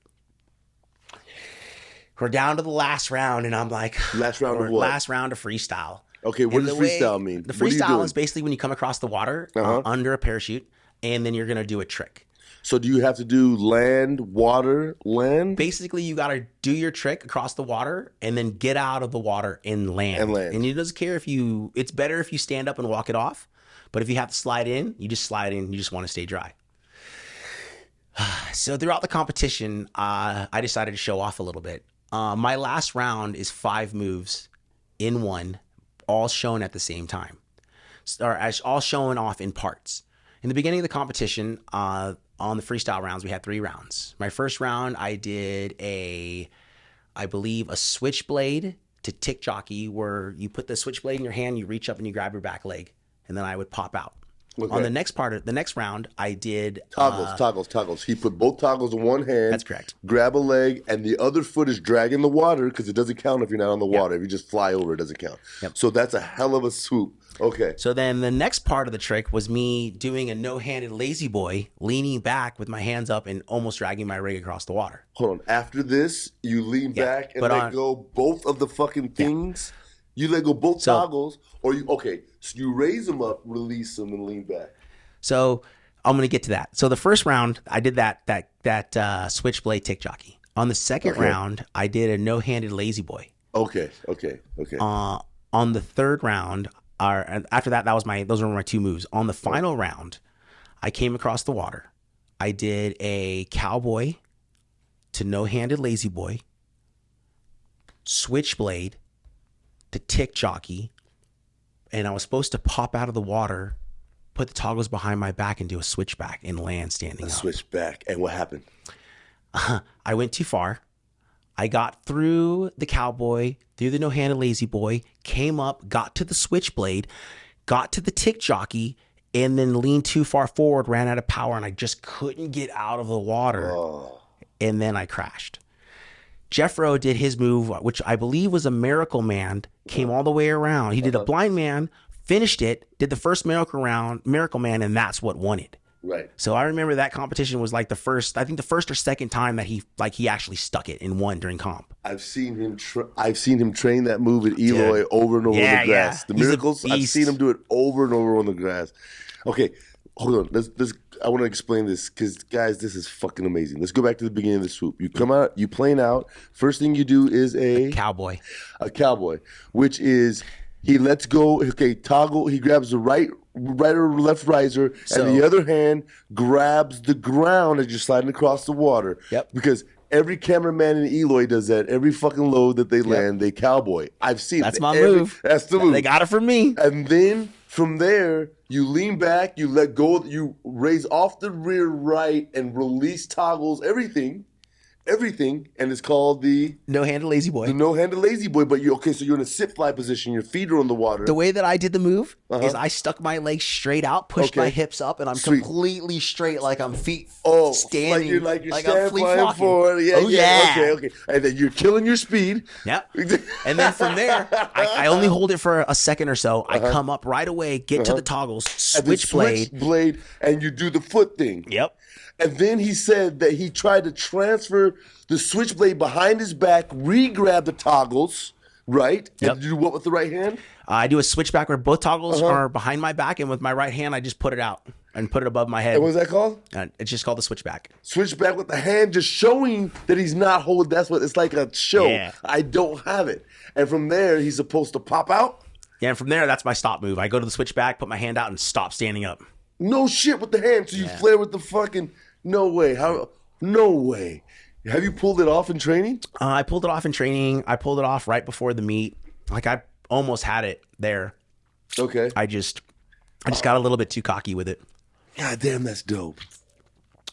We're down to the last round, and I'm like... Last round of what? Last round of freestyle. Okay, what does freestyle mean? The freestyle is basically when you come across the water under a parachute, and then you're going to do a trick. So do you have to do land, water, land? Basically, you got to do your trick across the water and then get out of the water and land. And it doesn't care if you... It's better if you stand up and walk it off. But if you have to slide in, you just slide in. You just want to stay dry. So throughout the competition, I decided to show off a little bit. My last round is 5 moves in one, all shown at the same time. Or all showing off in parts. In the beginning of the competition, on the freestyle rounds, we had 3 rounds. My first round, I did I believe a switchblade to tick jockey, where you put the switchblade in your hand, you reach up and you grab your back leg, and then I would pop out. Okay. On the next round, I did toggles. He put both toggles in one hand. That's correct. Grab a leg, and the other foot is dragging the water, because it doesn't count if you're not on the water. If you just fly over, it doesn't count. Yep. So that's a hell of a swoop. Okay. So then the next part of the trick was me doing a no-handed lazy boy, leaning back with my hands up and almost dragging my rig across the water. Hold on. After this, you lean back and let go both of the fucking things. You let go both toggles, or you so you raise them up, release them, and lean back. So I'm going to get to that. So the first round, I did that switchblade tick jockey. On the second round, I did a no-handed lazy boy. Okay. On the third round, after that, those were my 2 moves. On the final round, I came across the water. I did a cowboy to no-handed lazy boy, switchblade to tick jockey, and I was supposed to pop out of the water, put the toggles behind my back, and do a switchback and land standing up. Switchback. And what happened? I went too far. I got through the cowboy, through the no-handed lazy boy, came up, got to the switchblade, got to the tick jockey, and then leaned too far forward, ran out of power, and I just couldn't get out of the water. Oh. And then I crashed. Jeffro did his move, which I believe was a miracle man, came all the way around. He did a blind man, finished it, did the first miracle man, and that's what won it. Right. So I remember that competition was like the first or second time that he actually stuck it and won during comp. I've seen him train that move at Eloy over and over on the grass. The miracles, I've seen him do it over and over on the grass. Okay, hold on. Let's I want to explain this because, guys, this is fucking amazing. Let's go back to the beginning of the swoop. You come out, you plane out. First thing you do is a cowboy. A cowboy, which is he lets go. Okay, toggle. He grabs the right or left riser, and the other hand grabs the ground as you're sliding across the water. Yep. Because every cameraman in Eloy does that. Every fucking load that they land, they cowboy. I've seen that's my move. That's the move. They got it from me. And then from there, you lean back, you let go, you raise off the rear right and release toggles, everything, and it's called the no-handed lazy boy. The no-handed lazy boy, but so you're in a sit fly position, your feet are on the water. The way that I did the move is I stuck my legs straight out, pushed my hips up, and I'm completely straight, like I'm feet standing, like you're like stand I'm flying forward. Yeah. Okay. And then you're killing your speed. Yep. And then from there, I only hold it for a second or so. I come up right away, get to the toggles, switch blade, and you do the foot thing. Yep. And then he said that he tried to transfer the switchblade behind his back, re-grab the toggles, right? Yep. And do what with the right hand? I do a switchback where both toggles are behind my back, and with my right hand, I just put it out and put it above my head. And what's that called? It's just called the switchback. Switchback with the hand, just showing that he's not holding. That's what it's like a show. Yeah. I don't have it. And from there, he's supposed to pop out. Yeah, and from there, that's my stop move. I go to the switchback, put my hand out, and stop standing up. No shit with the hand. So you flare with the fucking... No way. How? No way. Have you pulled it off in training? I pulled it off in training. I pulled it off right before the meet. Like I almost had it there. Okay. I just got a little bit too cocky with it. God damn, that's dope.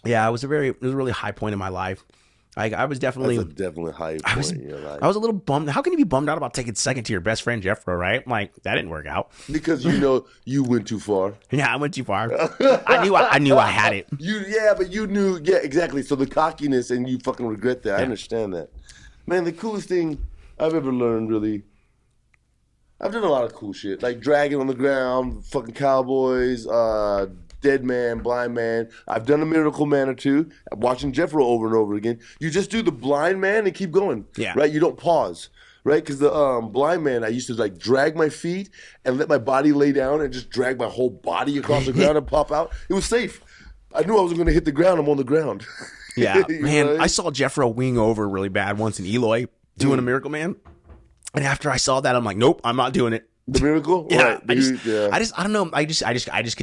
Yeah, it was a really high point in my life. I was definitely... That's a definitely high point in your life. I was a little bummed. How can you be bummed out about taking second to your best friend, Jeffro, right? Like, that didn't work out. Because you went too far. Yeah, I went too far. I knew I had it. But you knew, exactly. So the cockiness, and you fucking regret that. I understand that. Man, the coolest thing I've ever learned, really, I've done a lot of cool shit. Like dragging on the ground, fucking cowboys, dead man, blind man. I've done a miracle man or two. I'm watching Jeffro over and over again. You just do the blind man and keep going. Yeah. Right? You don't pause. Right? Because the blind man, I used to like drag my feet and let my body lay down and just drag my whole body across the ground and pop out. It was safe. I knew I wasn't going to hit the ground. I'm on the ground. Yeah. Man, I saw Jeffro wing over really bad once in Eloy doing a miracle man. And after I saw that, I'm like, nope, I'm not doing it. The miracle? Yeah, Right. I don't know. I just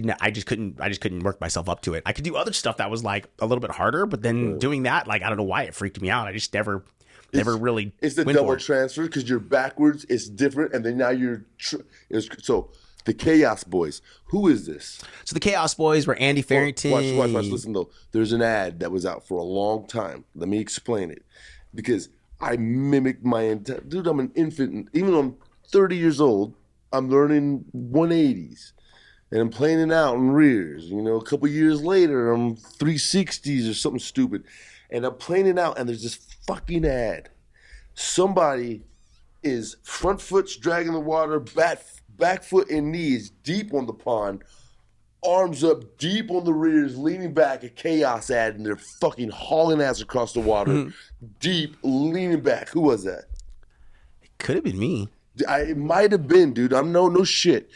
couldn't work myself up to it. I could do other stuff that was like a little bit harder, but then doing that, like, I don't know why it freaked me out. I just never really. It's the double transfer because you're backwards. It's different, and then now you're. So the Chaos Boys. Who is this? So the Chaos Boys were Andy Farrington. Watch. Listen though. There's an ad that was out for a long time. Let me explain it, because I mimicked my entire. Dude, I'm an infant. Even though I'm 30 years old. I'm learning 180s, and I'm planing out in rears. A couple years later, I'm 360s or something stupid, and I'm planing out, and there's this fucking ad. Somebody is front foot's dragging the water, back foot and knees deep on the pond, arms up deep on the rears, leaning back, a chaos ad, and they're fucking hauling ass across the water, deep, leaning back. Who was that? It could have been me. It might have been, dude. I'm no shit.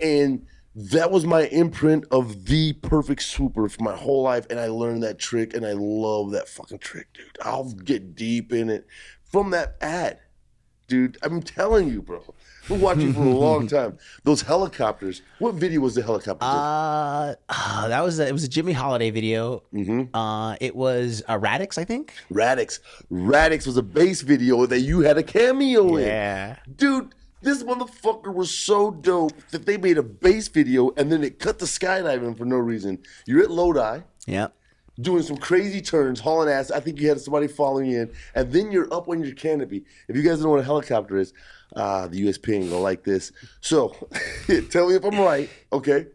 And that was my imprint of the perfect swooper for my whole life. And I learned that trick, and I love that fucking trick, dude. I'll get deep in it from that ad, dude. I'm telling you, bro. I've been watching for a long time. Those helicopters. What video was the helicopter? It was a Jimmy Holiday video. Mm-hmm. It was Radix, I think. Radix was a bass video that you had a cameo in. Yeah. Dude, This motherfucker was so dope that they made a base video and then it cut the skydiving for no reason. You're at Lodi. Yeah. Doing some crazy turns, hauling ass. I think you had somebody following you in. And then you're up on your canopy. If you guys don't know what a helicopter is, the USP ain't gonna like this. So, tell me if I'm right, okay?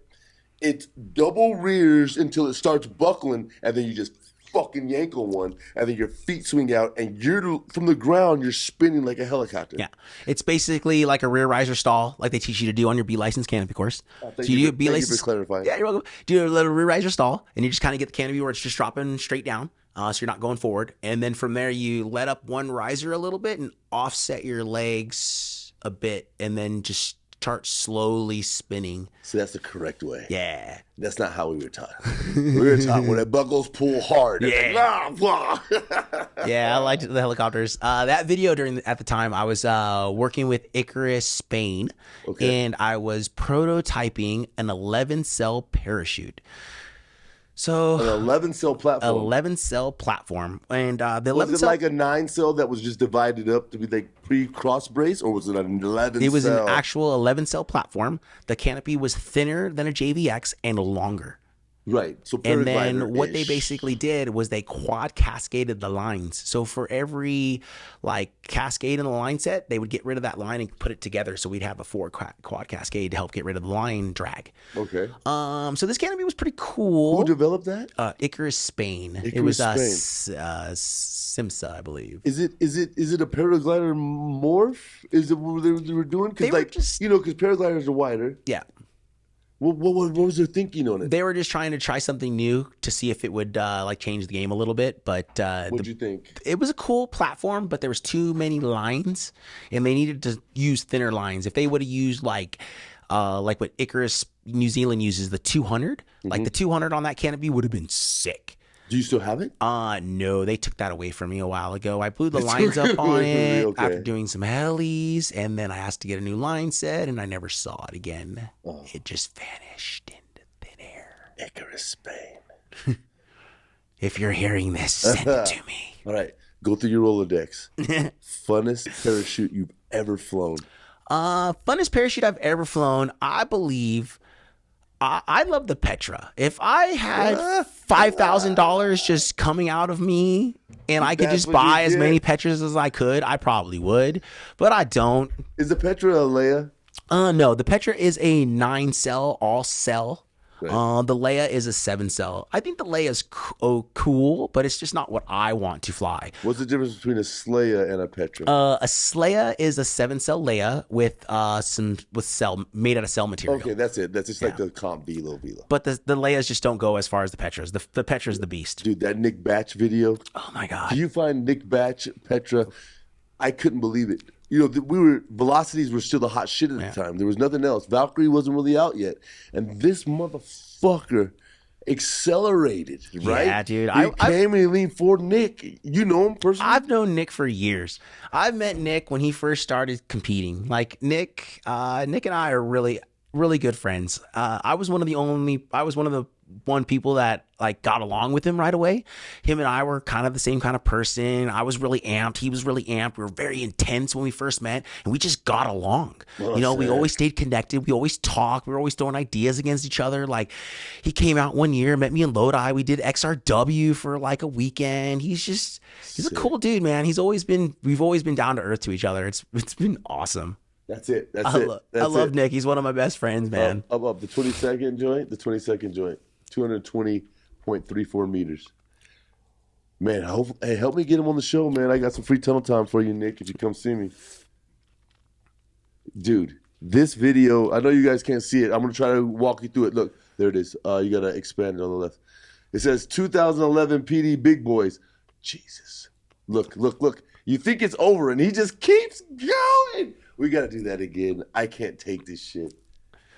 It double rears until it starts buckling, and then you just fucking yank on one, and then your feet swing out, and you're from the ground, you're spinning like a helicopter. Yeah. It's basically like a rear riser stall, like they teach you to do on your B license canopy course. Thank you for clarifying. Yeah, you're welcome. Do a little rear riser stall, and you just kind of get the canopy where it's just dropping straight down, so you're not going forward. And then from there, you let up one riser a little bit and offset your legs a bit, and then just start slowly spinning. So that's the correct way. Yeah. That's not how we were taught. We were taught when it buckles, pull hard. Yeah. Like, Yeah, I liked the helicopters. That video at the time, I was working with Icarus Spain, and I was prototyping an 11-cell parachute. So an 11-cell platform. 11-cell platform, and the 11 was it like a 9-cell that was just divided up to be like pre-cross brace, or was it an 11-cell? It was an actual 11-cell platform. The canopy was thinner than a JVX and longer. Right. So and then what they basically did was they quad cascaded the lines. So for every like cascade in the line set, they would get rid of that line and put it together. So we'd have a 4 quad cascade to help get rid of the line drag. Okay. So this canopy was pretty cool. Who developed that? Icarus Spain. It Icarus was Spain. Simsa, I believe. Is it a paraglider morph? Is it what they were doing? Because because paragliders are wider. Yeah. What was their thinking on it? They were just trying to try something new to see if it would like change the game a little bit. But what'd you think? It was a cool platform, but there was too many lines, and they needed to use thinner lines. If they would have used like what Icarus New Zealand uses, the 200, like the 200 on that canopy would have been sick. Do you still have it? No, they took that away from me a while ago. I blew the lines up on it after doing some helis, and then I asked to get a new line set, and I never saw it again. It just vanished into thin air. Icarus Spain. If you're hearing this, send it to me. All right, go through your Rolodex. Funnest parachute you've ever flown. Funnest parachute I've ever flown, I believe. I love the Petra. If I had $5,000 just coming out of me and I could just buy as many Petras as I could, I probably would, but I don't. Is the Petra a Leia? No, the Petra is a 9-cell, all cell. Right. The Leia is a 7-cell. I think the Leia is cool, but it's just not what I want to fly. What's the difference between a Sleia and a Petra? A Sleia is a 7-cell Leia with cell made out of cell material. Okay, that's it. That's just like the comp Velo. But the Leias just don't go as far as the Petras. The Petra's the beast. Dude, that Nick Batch video. Oh my god! Do you find Nick Batch Petra? I couldn't believe it. You know, velocities were still the hot shit at the time. There was nothing else. Valkyrie wasn't really out yet, and this motherfucker accelerated. Right? Yeah, dude. He came and he leaned forward. Nick, you know him personally? I've known Nick for years. I've met Nick when he first started competing. Like Nick and I are really, really good friends. I was one of the people that like got along with him right away. Him and I were kind of the same kind of person. I was really amped. He was really amped. We were very intense when we first met, and we just got along. We always stayed connected. We always talked. We were always throwing ideas against each other. Like he came out one year, met me in Lodi. We did XRW for like a weekend. He's a cool dude, man. We've always been down to earth to each other. It's been awesome. That's it. I love Nick. He's one of my best friends, man. Up the 22nd joint. 220.34 meters. Man, help me get him on the show, man. I got some free tunnel time for you, Nick, if you come see me. Dude, this video, I know you guys can't see it. I'm going to try to walk you through it. Look, there it is. You got to expand it on the left. It says 2011 PD Big Boys. Jesus. Look. You think it's over, and he just keeps going. We got to do that again. I can't take this shit.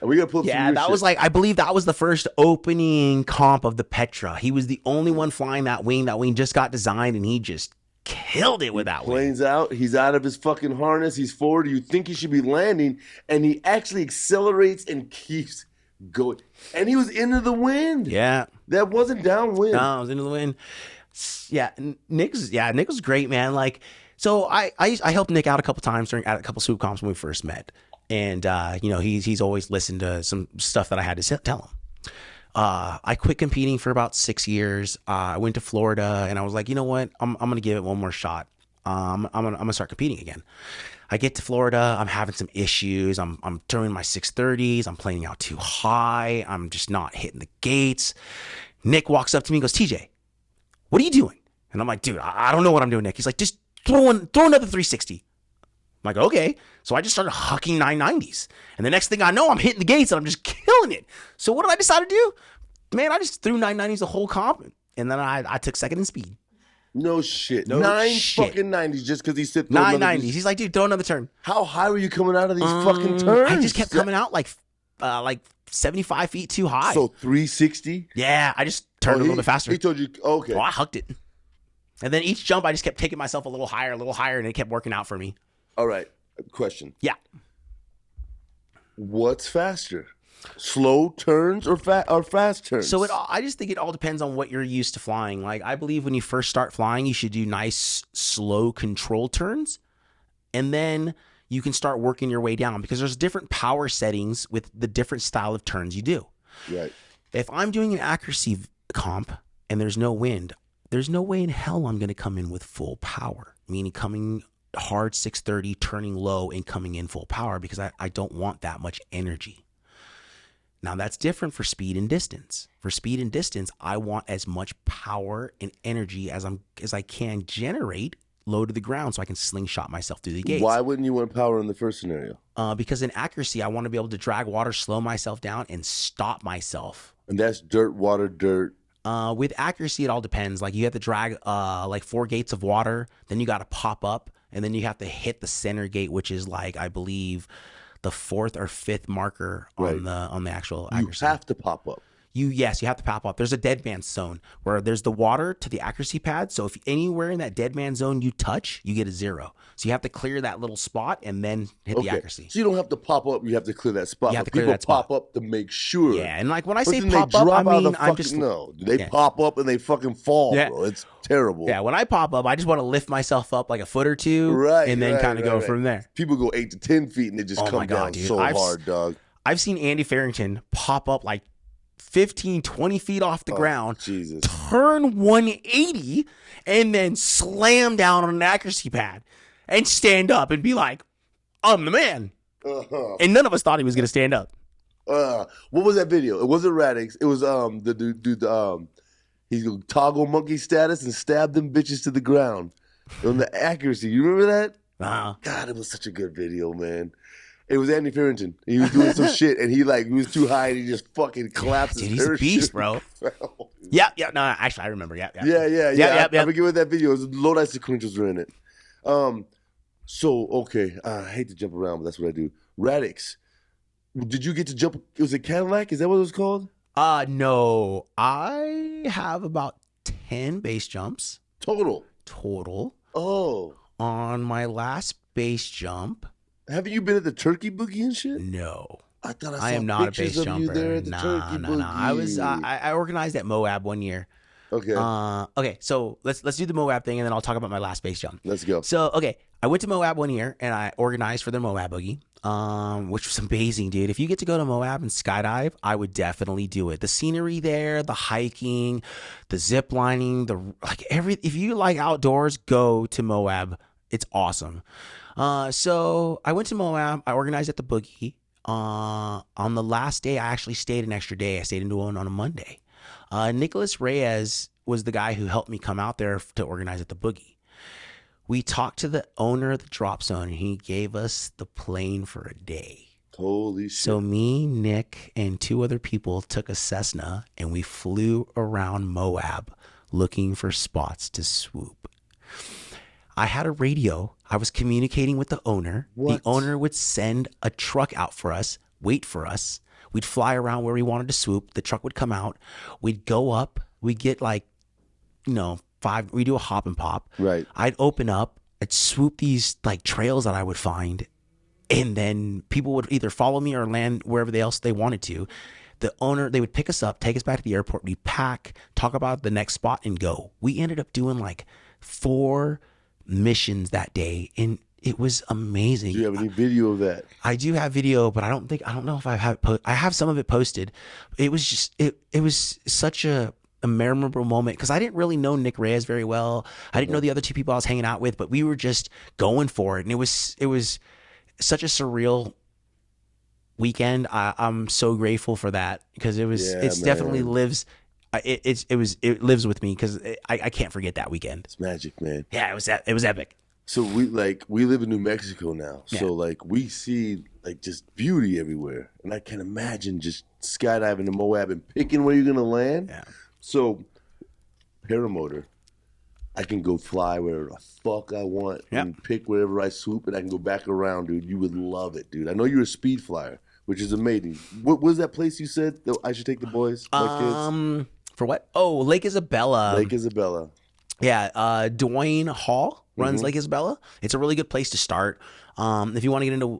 And we got to pull was like, I believe that was the first opening comp of the Petra. He was the only one flying that wing. That wing just got designed, and he just killed it with that wing. Planes out. He's out of his fucking harness. He's forward. You think he should be landing, and he actually accelerates and keeps going. And he was into the wind. Yeah. That wasn't downwind. No, it was into the wind. Yeah, Nick was great, man. Like, So I helped Nick out a couple times at a couple swoop comps when we first met, and he's always listened to some stuff that I had to tell him. I quit competing for about 6 years. I went to Florida, and I was like, you know what? I'm gonna give it one more shot. I'm gonna start competing again. I get to Florida. I'm having some issues. I'm throwing my 630s. I'm playing out too high. I'm just not hitting the gates. Nick walks up to me and goes, TJ, what are you doing? And I'm like, dude, I don't know what I'm doing, Nick. He's like, just throw another 360. I'm like, okay. So I just started hucking 990s. And the next thing I know, I'm hitting the gates and I'm just killing it. So what did I decide to do? Man, I just threw 990s the whole comp. And then I took second in speed. No shit. No Nine shit. fucking 90s just because he said 990s. He's like, dude, throw another turn. How high were you coming out of these fucking turns? I just kept coming out like 75 feet too high. So 360? Yeah, I just turned a little bit faster. He told you, okay. Well, I hucked it. And then each jump, I just kept taking myself a little higher, and it kept working out for me. All right. Question. Yeah. What's faster? Slow turns or fast turns? So I just think it all depends on what you're used to flying. Like, I believe when you first start flying, you should do nice, slow control turns. And then you can start working your way down because there's different power settings with the different style of turns you do. Right. If I'm doing an accuracy comp and there's no wind, there's no way in hell I'm going to come in with full power, meaning coming hard 630, turning low and coming in full power because I don't want that much energy. Now that's different for speed and distance. For speed and distance, I want as much power and energy as I can generate low to the ground so I can slingshot myself through the gates. Why wouldn't you want power in the first scenario? Because in accuracy, I want to be able to drag water, slow myself down, and stop myself. And that's dirt, water, dirt. With accuracy, it all depends. Like you have to drag like 4 gates of water, then you got to pop up, and then you have to hit the center gate, which is like, I believe, the 4th or 5th marker on the actual accuracy. You have to pop up. Yes, you have to pop up. There's a dead man zone where there's the water to the accuracy pad. So if anywhere in that dead man zone you touch, you get a 0. So you have to clear that little spot and then hit the accuracy. So you don't have to pop up. You have to clear that spot. You have to clear that spot. People pop up to make sure. Yeah, and like when I say then pop they up, drop I out of mean the I'm just no. They pop up and they fucking fall, bro. It's terrible. Yeah, when I pop up, I just want to lift myself up like a foot or two, and then kind of go from there. People go 8 to 10 feet and they just come down so hard, dog. I've seen Andy Farrington pop up like 15, 20 feet off the ground, Jesus. Turn 180, and then slam down on an accuracy pad and stand up and be like, I'm the man. And none of us thought he was going to stand up. What was that video? It wasn't Radix. It was the dude, he's going to toggle monkey status and stab them bitches to the ground on the accuracy. You remember that? God, it was such a good video, man. It was Andy Farrington. He was doing some shit, and he was too high, and he just fucking collapsed. Dude, he's a beast, bro. Yeah. No, actually, I remember. Yeah. I forget what that video was. Low light sequentials were in it. So okay, I hate to jump around, but that's what I do. Radix, did you get to jump? Was it Cadillac? Is that what it was called? No. I have about 10 base jumps total. Oh. On my last base jump. Haven't you been at the Turkey Boogie and shit? No. I thought I saw am not a base of jumper. You there at the Turkey Boogie. I was I organized at Moab one year. Okay. Okay, so let's do the Moab thing and then I'll talk about my last base jump. Let's go. So, okay, I went to Moab one year and I organized for the Moab Boogie, which was amazing, dude. If you get to go to Moab and skydive, I would definitely do it. The scenery there, the hiking, the zip lining, if you like outdoors, go to Moab. It's awesome. So I went to Moab. I organized at the Boogie. On the last day, I actually stayed an extra day. I stayed in New Orleans on a Monday. Nicholas Reyes was the guy who helped me come out there to organize at the Boogie. We talked to the owner of the drop zone, and he gave us the plane for a day. Holy shit. So me, Nick, and 2 other people took a Cessna, and we flew around Moab looking for spots to swoop. I had a radio. I was communicating with the owner. What? The owner would send a truck out for us, wait for us. We'd fly around where we wanted to swoop. The truck would come out. We'd go up. We'd get we do a hop and pop. Right. I'd open up. I'd swoop these trails that I would find. And then people would either follow me or land wherever else they wanted to. The owner, they would pick us up, take us back to the airport. We'd pack, talk about the next spot and go. We ended up doing 4 missions that day, and it was amazing. Do you have any video of that? I do have video, but I don't know if I have I have some of it posted. It was just it was such a memorable moment because I didn't really know Nick Reyes very well. I didn't know the other two people I was hanging out with, but we were just going for it, and it was such a surreal weekend. I'm so grateful for that because it's definitely lives. It lives with me because I can't forget that weekend. It's magic, man. Yeah, it was epic. So we live in New Mexico now. So like we see like just beauty everywhere. And I can imagine just skydiving in Moab and picking where you're gonna land. Yeah. So paramotor, I can go fly wherever the fuck I want and pick wherever I swoop, and I can go back around, dude. You would love it, dude. I know you're a speed flyer, which is amazing. What was that place you said that I should take the boys, my kids? For what? Oh, Lake Isabella. Lake Isabella. Yeah, Dwayne Hall runs Lake Isabella. It's a really good place to start. If you want to get into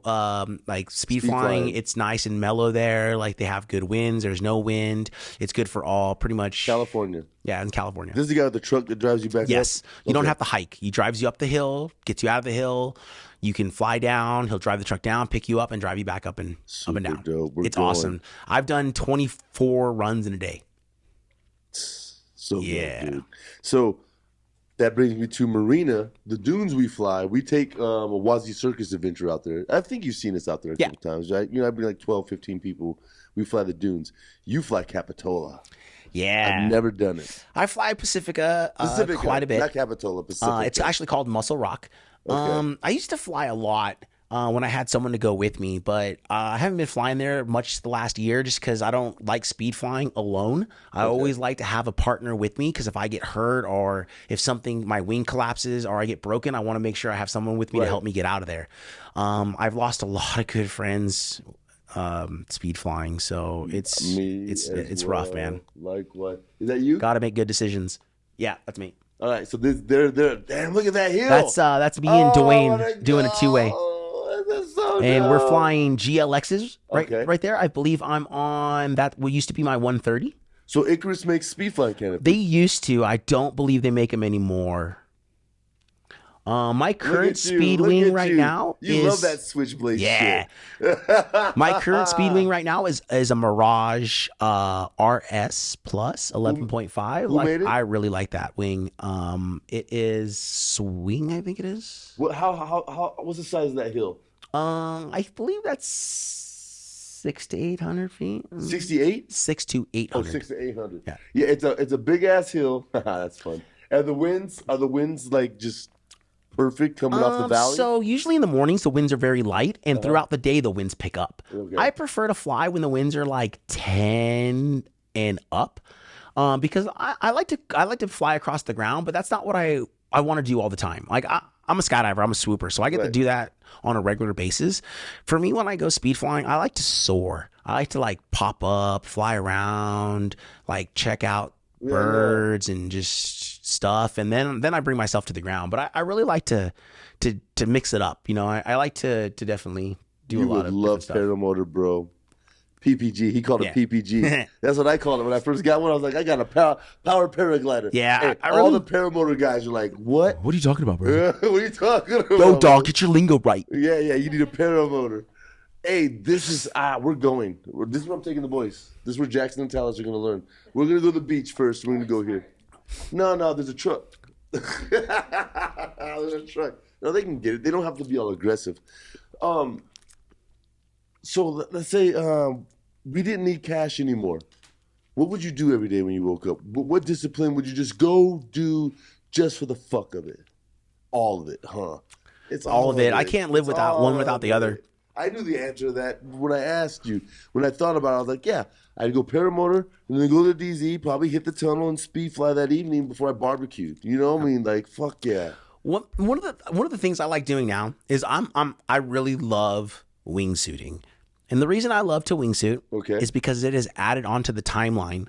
like speed flying, it's nice and mellow there. Like they have good winds. There's no wind. It's good for all pretty much. California. Yeah, in California. This is the guy with the truck that drives you back up? Yes. You don't have to hike. He drives you up the hill, gets you out of the hill. You can fly down. He'll drive the truck down, pick you up, and drive you back up and down. Dope. It's awesome. I've done 24 runs in a day. So good, dude. So that brings me to Marina, the dunes we fly. We take a WazzyCircus adventure out there. I think you've seen us out there a couple times, right? You know, I'd be like 12, 15 people. We fly the dunes. You fly Capitola. Yeah. I've never done it. I fly Pacifica quite a bit. Not Capitola, Pacifica. It's actually called Muscle Rock. Okay. I used to fly a lot when I had someone to go with me, but I haven't been flying there much the last year just because I don't like speed flying alone. I always like to have a partner with me because if I get hurt or if my wing collapses or I get broken, I want to make sure I have someone with me to help me get out of there. I've lost a lot of good friends speed flying, so it's rough, man. Like what? Is that you? Got to make good decisions. Yeah, that's me. All right, so they're damn, look at that hill. That's me and Dwayne doing a two-way. That's so and dope. We're flying GLXs right there. I believe I'm on that. What used to be my 130. So Icarus makes speed flying canopy. They used to. I don't believe they make them anymore. My current speed wing right now you love that switchblade shit. My current speed wing right now is a Mirage RS Plus 11.5. Who made it? I really like that wing. It is Swing, I think it is. What? How? What's the size of that hill? I believe that's 600 to 800 feet. 68? 6 to 800. Oh, 6 to 800. Yeah. It's a big ass hill. That's fun. And are the winds like just perfect coming off the valley? So usually in the mornings the winds are very light, and throughout the day the winds pick up. Okay. I prefer to fly when the winds are like 10 and up, because I like to fly across the ground, but that's not what I want to do all the time. Like I'm a skydiver, I'm a swooper, so I get to do that on a regular basis. For me, when I go speed flying, I like to soar. I like to like pop up, fly around, like check out birds and just stuff, and then I bring myself to the ground. But I really like to mix it up. You know, I like to definitely do a lot of love stuff. paramotor, bro. PPG. He called it PPG. That's what I called it when I first got one. I was like, I got a power paraglider. Yeah, hey, all the paramotor guys are like, what? What are you talking about, bro? What are you talking about? Yo, dog, get your lingo right. Yeah. You need a paramotor. Hey, this is we're going. This is where I'm taking the boys. This is where Jackson and Talis are going to learn. We're going to go to the beach first. We're going to go here. No, there's a truck. There's a truck. No, they can get it. They don't have to be all aggressive. So let's say we didn't need cash anymore. What would you do every day when you woke up? What discipline would you just go do just for the fuck of it? All of it, huh? It's all of it. I can't live without one without the other. I knew the answer to that when I asked you. When I thought about it, I was like, yeah, I'd go paramotor and then go to DZ, probably hit the tunnel and speed fly that evening before I barbecued. You know what I mean? Like, fuck yeah. One of the things I like doing now is I really love wingsuiting. And the reason I love to wingsuit is because it is added onto the timeline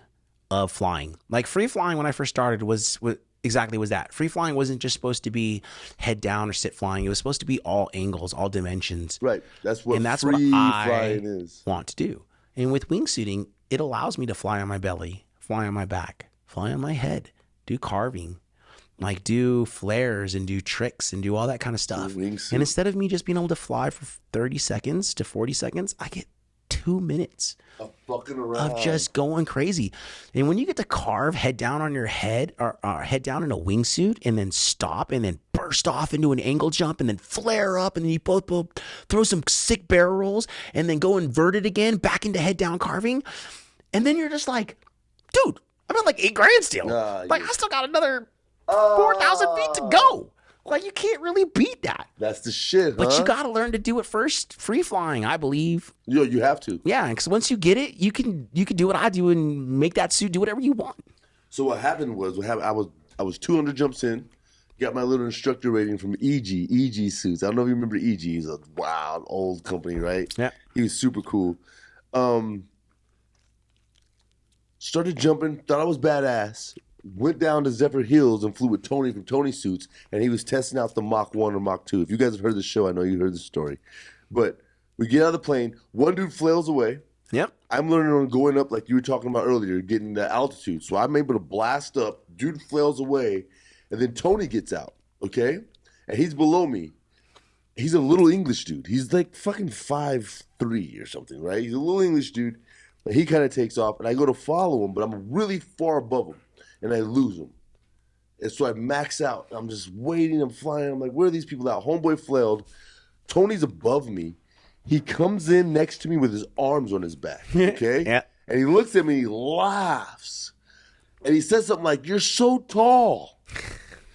of flying. Like free flying when I first started was that. Free flying wasn't just supposed to be head down or sit flying. It was supposed to be all angles, all dimensions. Right. That's what free flying is. Want to do. And with wingsuiting, it allows me to fly on my belly, fly on my back, fly on my head, do carving. like do flares and do tricks and do all that kind of stuff. And instead of me just being able to fly for 30 seconds to 40 seconds, I get 2 minutes of just going crazy. And when you get to carve head down on your head or head down in a wingsuit and then stop and then burst off into an angle jump and then flare up and then you both throw some sick barrel rolls and then go inverted again back into head down carving. And then you're just like, dude, I'm at like 8 grand still. Like I still got another 4,000 feet to go. Like you can't really beat that. That's the shit, But you got to learn to do it first. Free flying, I believe. Yo, you have to. Yeah, because once you get it, you can do what I do and make that suit do whatever you want. So what happened was, I was 200 jumps in, got my little instructor rating from EG Suits. I don't know if you remember EG. He's a wild old company, right? Yeah. He was super cool. Started jumping, thought I was badass. Went down to Zephyr Hills and flew with Tony from Tony Suits, and he was testing out the Mach 1 or Mach 2. If you guys have heard the show, I know you heard the story. But we get out of the plane, one dude flails away. Yep. I'm learning on going up like you were talking about earlier, getting the altitude. So I'm able to blast up, dude flails away, and then Tony gets out, okay? And he's below me. He's a little English dude. He's like fucking 5'3" or something, right? He's a little English dude. But he kind of takes off, and I go to follow him, but I'm really far above him. And I lose them. And so I max out. I'm just waiting. I'm flying. I'm like, where are these people at? Homeboy flailed. Tony's above me. He comes in next to me with his arms on his back. Okay? Yeah. And he looks at me. He laughs. And he says something like, you're so tall.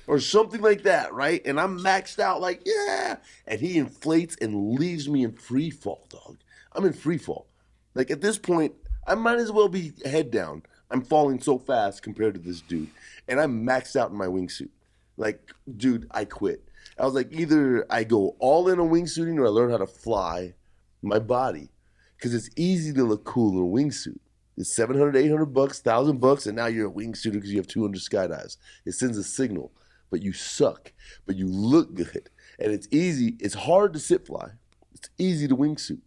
Or something like that, right? And I'm maxed out like, yeah. And he inflates and leaves me in free fall, dog. I'm in free fall. Like at this point, I might as well be head down. I'm falling so fast compared to this dude. And I'm maxed out in my wingsuit. Like, dude, I quit. I was like, either I go all in on wingsuiting or I learn how to fly my body. Because it's easy to look cool in a wingsuit. It's $700, $800, $1,000, and now you're a wingsuiter because you have 200 skydives. It sends a signal. But you suck. But you look good. And it's easy. It's hard to sit fly. It's easy to wingsuit.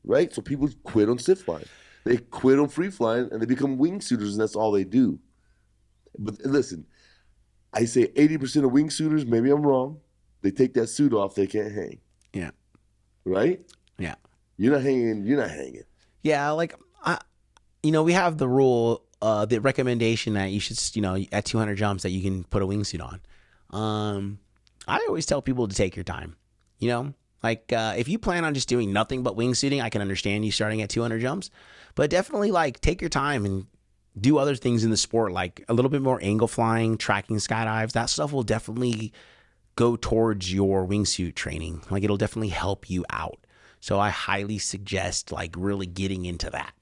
Right? So people quit on sit flying. They quit on free flying and they become wingsuiters, and that's all they do. But listen, I say 80% of wingsuiters, maybe I'm wrong, they take that suit off, they can't hang. Yeah. Right? Yeah. You're not hanging. Yeah, like, we have the rule, the recommendation that you should, at 200 jumps that you can put a wingsuit on. I always tell people to take your time, Like, if you plan on just doing nothing but wingsuiting, I can understand you starting at 200 jumps. But definitely, like, take your time and do other things in the sport, like a little bit more angle flying, tracking skydives. That stuff will definitely go towards your wingsuit training. Like, it'll definitely help you out. So I highly suggest, like, really getting into that.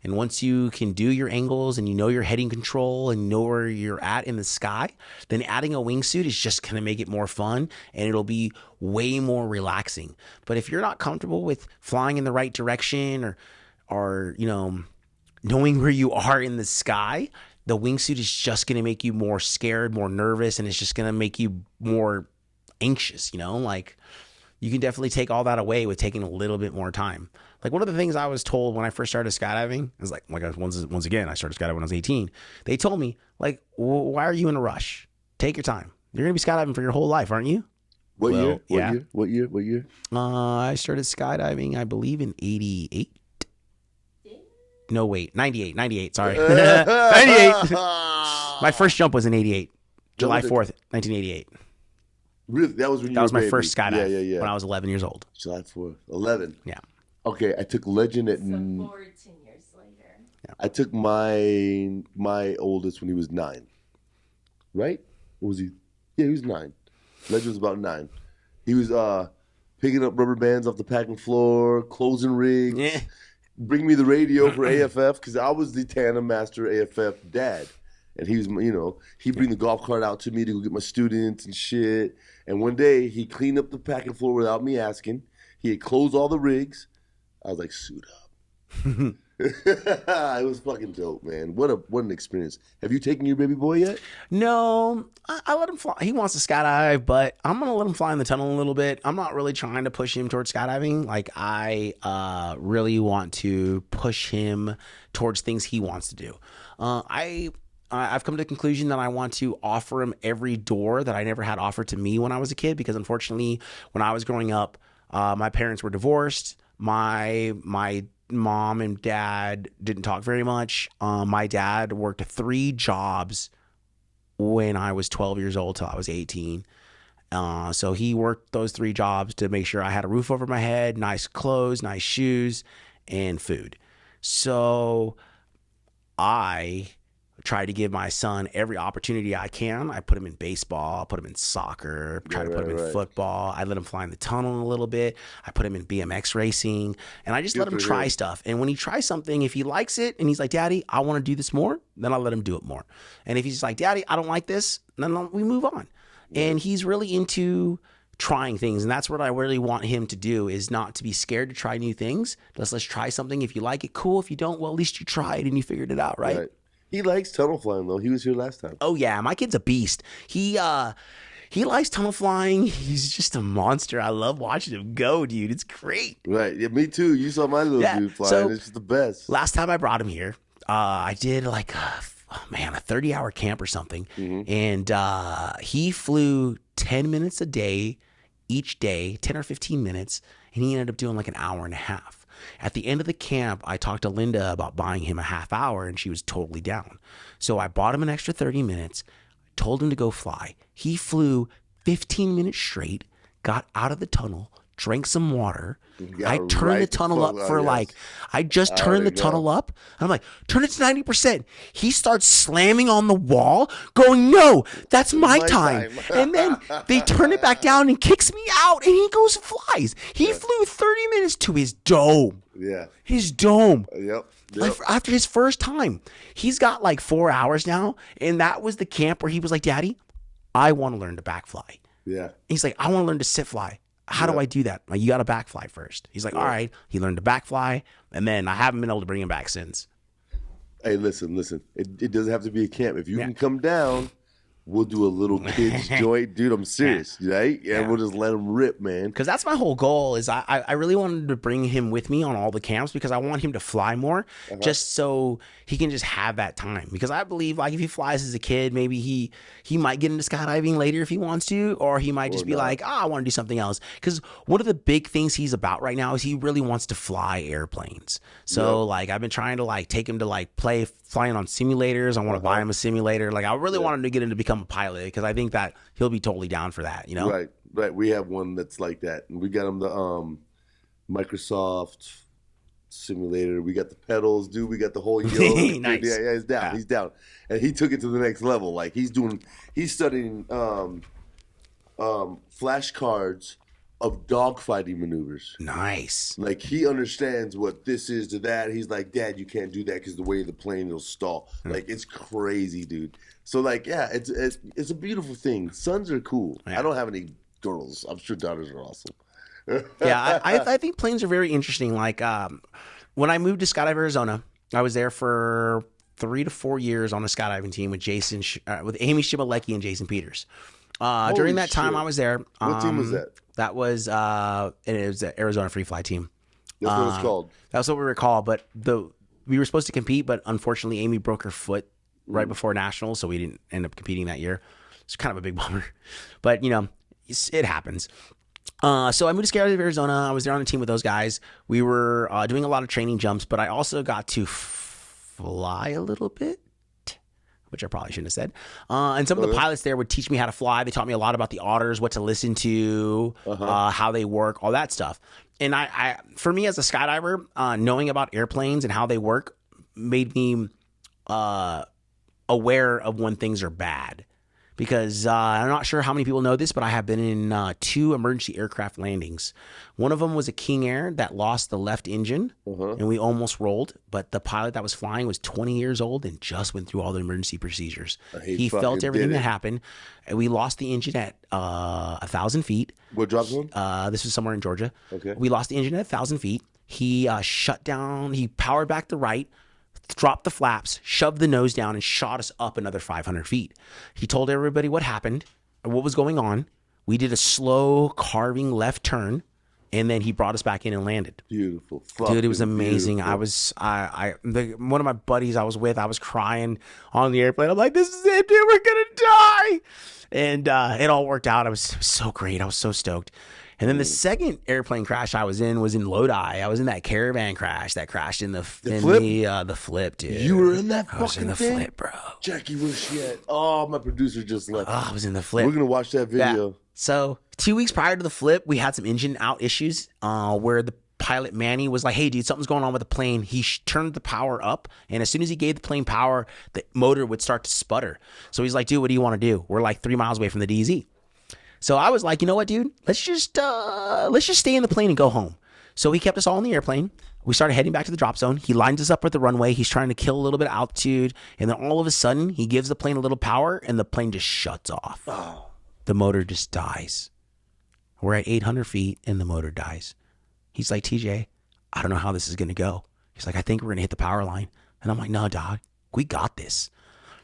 And once you can do your angles and you know your heading control and know where you're at in the sky, then adding a wingsuit is just going to make it more fun and it'll be way more relaxing. But if you're not comfortable with flying in the right direction or knowing where you are in the sky, the wingsuit is just going to make you more scared, more nervous, and it's just going to make you more anxious, Like, you can definitely take all that away with taking a little bit more time. Like, one of the things I was told when I first started skydiving is like once again, I started skydiving when I was 18. They told me, like, why are you in a rush? Take your time. You're going to be skydiving for your whole life, aren't you? What year? I started skydiving, I believe, in 88. No, wait, 98, sorry. 98. My first jump was in 88, July 4th, 1988. Really? That was when you That was my baby. first skydive Yeah. when I was 11 years old. July 4th. 11. Yeah. Okay, I took Legend at... So 14 years later. Yeah. I took my oldest when he was 9. Right? What was he? Yeah, he was 9. Legend was about 9. He was picking up rubber bands off the packing floor, closing rigs, Yeah. bring me the radio for AFF, because I was the Tandem Master AFF dad. And he was, he'd bring the golf cart out to me to go get my students and shit. And one day, he cleaned up the packing floor without me asking. He had closed all the rigs. I was like, suit up. It was fucking dope, man. What an experience. Have you taken your baby boy yet? No, I let him fly. He wants to skydive, but I'm going to let him fly in the tunnel a little bit. I'm not really trying to push him towards skydiving. Like, I really want to push him towards things he wants to do. I've come to the conclusion that I want to offer him every door that I never had offered to me when I was a kid, because unfortunately, when I was growing up, my parents were divorced. My mom and dad didn't talk very much. My dad worked 3 jobs when I was 12 years old till I was 18. So he worked those 3 jobs to make sure I had a roof over my head, nice clothes, nice shoes, and food. So I try to give my son every opportunity I can. I put him in baseball, put him in soccer, try to put him in football. I let him fly in the tunnel a little bit. I put him in BMX racing, and I just let him try stuff. And when he tries something, if he likes it and he's like, Daddy, I want to do this more, then I'll let him do it more. And if he's like, Daddy, I don't like this, then we move on. And he's really into trying things, and that's what I really want him to do, is not to be scared to try new things. Let's try something. If you like it, cool. If you don't, well, at least you tried and you figured it out, right? He likes tunnel flying, though. He was here last time. Oh, yeah. My kid's a beast. He likes tunnel flying. He's just a monster. I love watching him go, dude. It's great. Right. Yeah, me too. You saw my little dude flying. So, it's just the best. Last time I brought him here, I did like a 30-hour camp or something. Mm-hmm. And he flew 10 minutes a day, each day, 10 or 15 minutes. And he ended up doing like an hour and a half. At the end of the camp, I talked to Linda about buying him a half hour, and she was totally down. So I bought him an extra 30 minutes, told him to go fly. He flew 15 minutes straight, got out of the tunnel, drank some water. I turned the tunnel up for I just turned the tunnel up. I'm like, turn it to 90%. He starts slamming on the wall, going, no, that's my time. And then they turn it back down and kicks me out, and he goes and flies. He flew 30 minutes to his dome. Yeah. His dome. Yep. Like, after his first time. He's got like 4 hours now, and that was the camp where he was like, Daddy, I want to learn to backfly. Yeah. He's like, I want to learn to sit fly. How do I do that? Like, you got to backfly first. He's like, all right. He learned to backfly, and then I haven't been able to bring him back since. Hey, listen. It doesn't have to be a camp. If you can come down, we'll do a little kids joint. Dude, I'm serious, right? And we'll just let him rip, man. Because that's my whole goal, is I really wanted to bring him with me on all the camps, because I want him to fly more, just so he can just have that time. Because I believe, like, if he flies as a kid, maybe he might get into skydiving later if he wants to, or he might just be like, I want to do something else. Because one of the big things he's about right now is he really wants to fly airplanes. So, like, I've been trying to, like, take him to, like, flying on simulators. I want to buy him a simulator. Like, I really want him to get him to become a pilot, because I think that he'll be totally down for that, you know? Right. We have one that's like that. And we got him the Microsoft simulator. We got the pedals, dude. We got the whole yoke. Nice. Yeah, he's down. He's down. And he took it to the next level. Like, he's studying flashcards of dogfighting maneuvers. Nice. Like, he understands what this is to that. He's like, Dad, you can't do that because the way the plane will stall. Like, it's crazy, dude. So, like, it's a beautiful thing. Sons are cool. I don't have any girls. I'm sure daughters are awesome. I think planes are very interesting. Like, when I moved to Skydive, Arizona, I was there for 3 to 4 years on a skydiving team with with Amy Shimalecki and Jason Peters. During that time I was there. What team was that? That was it was the Arizona Freefly team. That's what it's called. That's what we were called. But we were supposed to compete, but unfortunately Amy broke her foot right before nationals, so we didn't end up competing that year. It's kind of a big bummer, but you know, it happens. So I moved to Skydive, Arizona. I was there on a team with those guys. We were doing a lot of training jumps, but I also got to fly a little bit, which I probably shouldn't have said. And some of the pilots there would teach me how to fly. They taught me a lot about the otters, what to listen to, how they work, all that stuff. And for me as a skydiver, knowing about airplanes and how they work made me aware of when things are bad. Because I'm not sure how many people know this, but I have been in 2 emergency aircraft landings. One of them was a King Air that lost the left engine, and we almost rolled. But the pilot that was flying was 20 years old and just went through all the emergency procedures. He felt everything that happened. And we lost the engine at 1,000 feet. What drop zone? This was somewhere in Georgia. Okay. We lost the engine at 1,000 feet. He shut down. He powered back the right, dropped the flaps, shoved the nose down, and shot us up another 500 feet. He told everybody what happened, what was going on. We did a slow carving left turn, And then he brought us back in and landed. Beautiful. Dude, it was amazing. Beautiful. One of my buddies I was with, I was crying on the airplane. I'm like, this is it, dude. We're going to die. And it all worked out. It was so great. I was so stoked. And then the second airplane crash I was in Lodi. I was in that caravan crash that crashed in the flip, dude. You were in that fucking I was in the thing? flip, bro. Jackie, where's she at? Oh, my producer just left. Oh, I was in the flip. We're going to watch that video. Yeah. So 2 weeks prior to the flip, we had some engine out issues where the pilot Manny was like, hey, dude, something's going on with the plane. He turned the power up, and as soon as he gave the plane power, the motor would start to sputter. So he's like, dude, what do you want to do? We're like 3 miles away from the DZ. So I was like, you know what, dude? Let's just stay in the plane and go home. So he kept us all in the airplane. We started heading back to the drop zone. He lines us up at the runway. He's trying to kill a little bit of altitude, and then all of a sudden, he gives the plane a little power, and the plane just shuts off. Oh. The motor just dies. We're at 800 feet and the motor dies. He's like, TJ, I don't know how this is going to go. He's like, I think we're going to hit the power line. And I'm like, no, dog, we got this.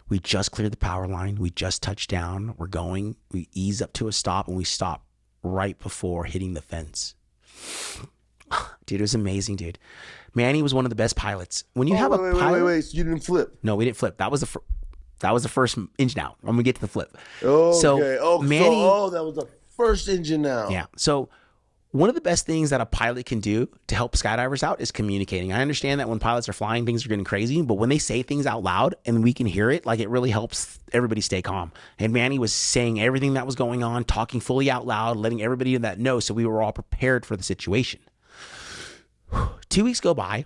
We just cleared the power line. We just touched down. We're going. We ease up to a stop, and we stop right before hitting the fence. Dude, it was amazing, dude. Manny was one of the best pilots. When you have a pilot... Wait. So you didn't flip? No, we didn't flip. That was the first engine out. I'm going to get to the flip. Okay. So, Manny, that was the first engine out. Yeah. So one of the best things that a pilot can do to help skydivers out is communicating. I understand that when pilots are flying, things are getting crazy, but when they say things out loud and we can hear it, like, it really helps everybody stay calm. And Manny was saying everything that was going on, talking fully out loud, letting everybody in that know, so we were all prepared for the situation. 2 weeks go by.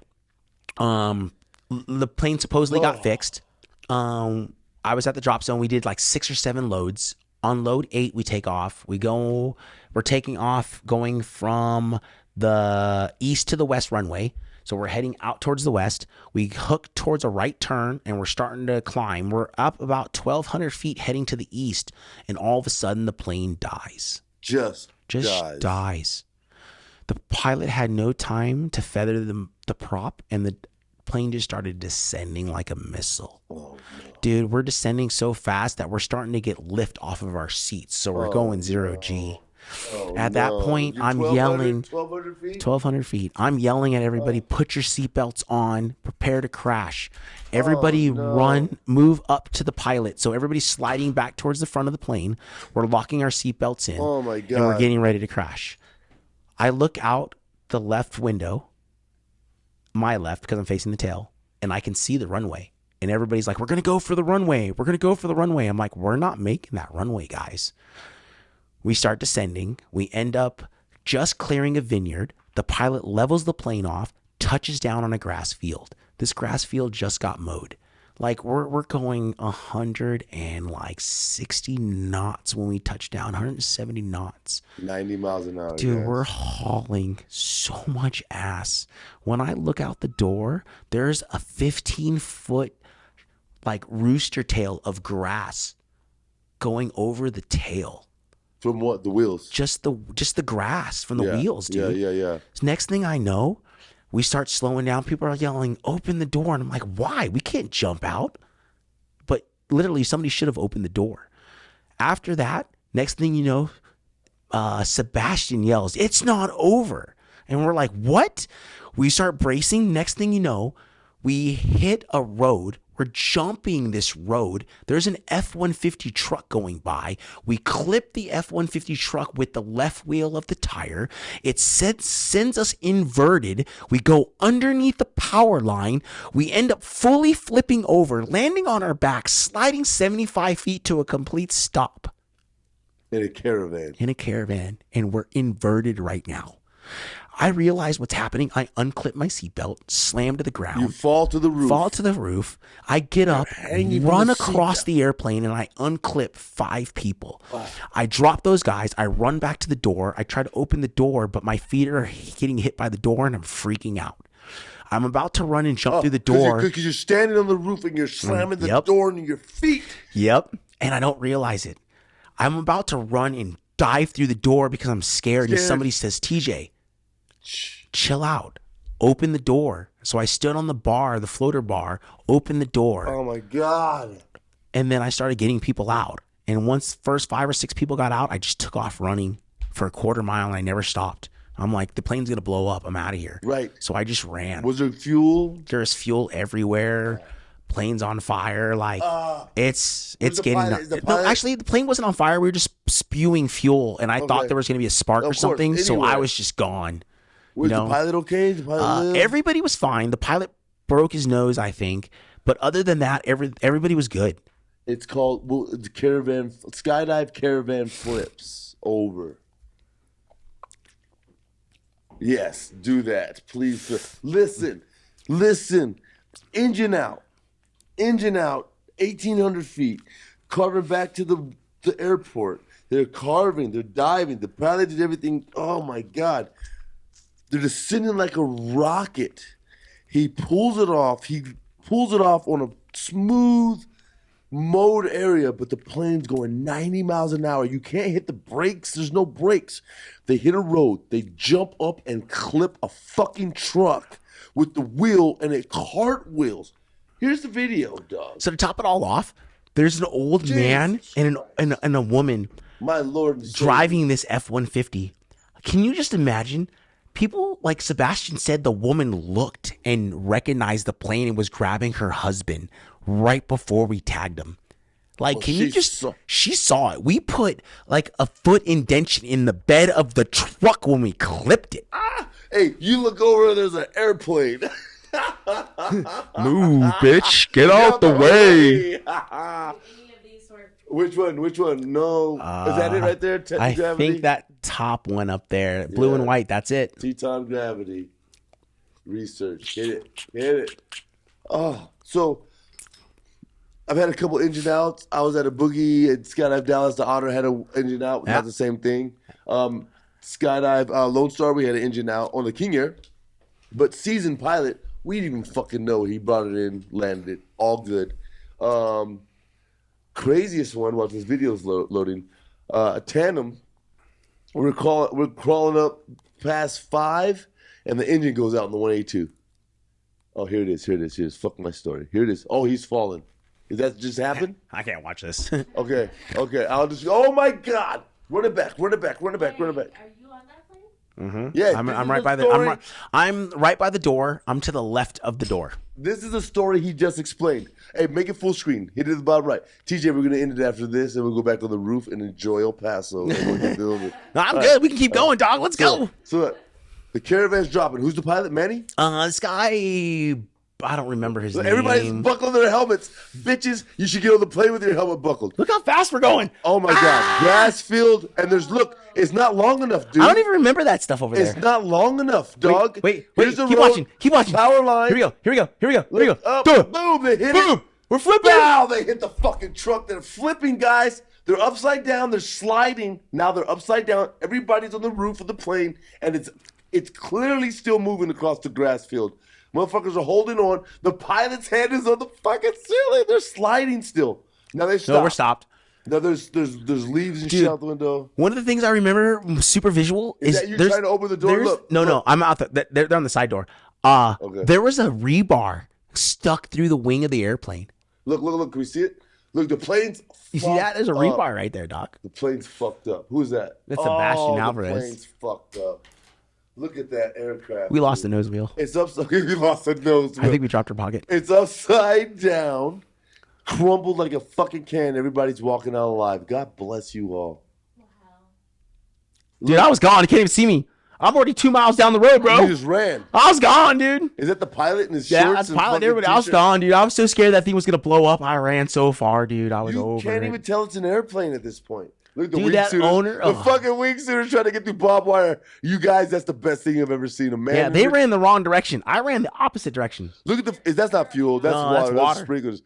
The plane supposedly got fixed. I was at the drop zone. We did like 6 or 7 loads. On load 8, we take off. We're taking off going from the east to the west runway. So we're heading out towards the west. We hook towards a right turn, and we're starting to climb. We're up about 1,200 feet heading to the east, and all of a sudden the plane dies. Just dies. The pilot had no time to feather the prop, and the plane just started descending like a missile. Oh, no. Dude, we're descending so fast that we're starting to get lift off of our seats. So we're going 0G. At that point, I'm yelling. 1,200 feet? 1,200 feet. I'm yelling at everybody, put your seatbelts on, prepare to crash. Everybody run, move up to the pilot. So everybody's sliding back towards the front of the plane. We're locking our seatbelts in. Oh, my God. And we're getting ready to crash. I look out the left window, my left, because I'm facing the tail, and I can see the runway. And everybody's like, we're going to go for the runway. We're going to go for the runway. I'm like, we're not making that runway, guys. We start descending. We end up just clearing a vineyard. The pilot levels the plane off, touches down on a grass field. This grass field just got mowed. Like, we're going 160 knots when we touch down, 170 knots. 90 miles an hour. Dude, guys. we're hauling so much ass. When I look out the door, there's a 15-foot, like, rooster tail of grass going over the tail. From what? The wheels? Just the grass from the wheels, dude. Yeah. So next thing I know, we start slowing down. People are yelling, open the door. And I'm like, why? We can't jump out. But literally, somebody should have opened the door. After that, next thing you know, Sebastian yells, it's not over. And we're like, what? We start bracing. Next thing you know, we hit a road. We're jumping this road. There's an F-150 truck going by. We clip the F-150 truck with the left wheel of the tire. It sends us inverted. We go underneath the power line. We end up fully flipping over, landing on our back, sliding 75 feet to a complete stop. In a caravan. And we're inverted right now. I realize what's happening. I unclip my seatbelt, slam to the ground. You fall to the roof. I get up, run across the airplane, and I unclip 5 people. Wow. I drop those guys. I run back to the door. I try to open the door, but my feet are getting hit by the door, and I'm freaking out. I'm about to run and jump through the door. Because you're standing on the roof, and you're slamming the door into your feet. Yep. And I don't realize it. I'm about to run and dive through the door because I'm scared. And somebody says, TJ, chill out. Open the door. So I stood on the bar, the floater bar, opened the door. Oh my God. And then I started getting people out. And once first 5 or 6 people got out, I just took off running for a quarter mile, and I never stopped. I'm like, the plane's gonna blow up. I'm out of here. Right. So I just ran. Was there fuel? There's fuel everywhere. Plane's on fire. Like it's getting. No, actually, the plane wasn't on fire. We were just spewing fuel, and I thought there was gonna be a spark or something. So I was just gone. Was the pilot okay? The pilot everybody was fine. The pilot broke his nose, I think, but other than that, everybody was good. It's called the skydive caravan flips over. Yes, do that, please. Listen. Engine out, 1,800 feet, carving back to the airport. They're carving, they're diving. The pilot did everything. Oh my God, they're descending like a rocket. He pulls it off. On a smooth mode area, but the plane's going 90 miles an hour. You can't hit the brakes. There's no brakes. They hit a road. They jump up and clip a fucking truck with the wheel, and it cartwheels. Here's the video, dog. So to top it all off, there's an old man and a woman, my Lord, driving this F-150. Can you just imagine? People, like Sebastian said, the woman looked and recognized the plane and was grabbing her husband right before we tagged him. Like, she saw it. We put like a foot indentation in the bed of the truck when we clipped it. Hey, you look over, there's an airplane. Move, bitch. Get out the way. Which one? No. Is that it right there? I think that top one up there, blue and white, that's it. Teton gravity. Research. Hit it. Oh, so I've had a couple engine outs. I was at a boogie at Skydive Dallas. The Otter had an engine out. Not the same thing. Skydive Lone Star, we had an engine out on the King Air. But seasoned pilot, we didn't even fucking know. He brought it in, landed it. All good. Craziest one, while this video's loading, a tandem. We're crawling up past 5, and the engine goes out in the 182. Oh, here it is. Fuck my story. Here it is. Oh, he's falling. Did that just happen? I can't watch this. Okay. I'll just. Oh my God! Run it back. Are you on that plane? Mm-hmm. Yeah, I'm right by the. I'm right by the door. I'm to the left of the door. This is a story he just explained. Hey, make it full screen. Hit it about right. TJ, we're gonna end it after this, and we'll go back on the roof and enjoy El Paso. No, I'm good. Right. We can keep going, dog. Let's go. So the caravan's dropping. Who's the pilot? Manny? This guy. I don't remember his name. Everybody's buckling their helmets. Bitches, you should get on the plane with your helmet buckled. Look how fast we're going. Oh my God. Grass field, and it's not long enough, dude. I don't even remember that stuff over there. It's not long enough, dog. Wait. Keep watching. Power line. Here we go. Boom, they hit it. We're flipping. Wow, they hit the fucking truck. They're flipping, guys. They're upside down. They're sliding. Now they're upside down. Everybody's on the roof of the plane, and it's clearly still moving across the grass field. Motherfuckers are holding on. The pilot's head is on the fucking ceiling. They're sliding still. Now they stopped. No, we're stopped. Now there's leaves and shit out the window. One of the things I remember super visual is that you trying to open the door? Look. No, I'm out there. They're on the side door. Okay. There was a rebar stuck through the wing of the airplane. Look. Can we see it? Look, the plane's You see that? There's a rebar right there, Doc. The plane's fucked up. Who's that? That's Sebastian Alvarez. The plane's fucked up. Look at that aircraft. We lost the nose wheel. It's upside. We lost the nose wheel. I think we dropped our pocket. It's upside down, crumbled like a fucking can. Everybody's walking out alive. God bless you all. Wow. Dude, I was gone. You can't even see me. I'm already 2 miles down the road, bro. You just ran. I was gone, dude. Is that the pilot in his shorts? Yeah, that's the pilot. Everybody, I was gone, dude. I was so scared that thing was gonna blow up. I ran so far, dude. I was over. You can't even tell it's an airplane at this point. Look at the dude, that owner. The fucking wingsuiter trying to get through barbed wire. You guys, that's the best thing I've ever seen. A man. Yeah, they ran the wrong direction. I ran the opposite direction. Look at that's not fuel. That's water. That's water. That's sprinklers.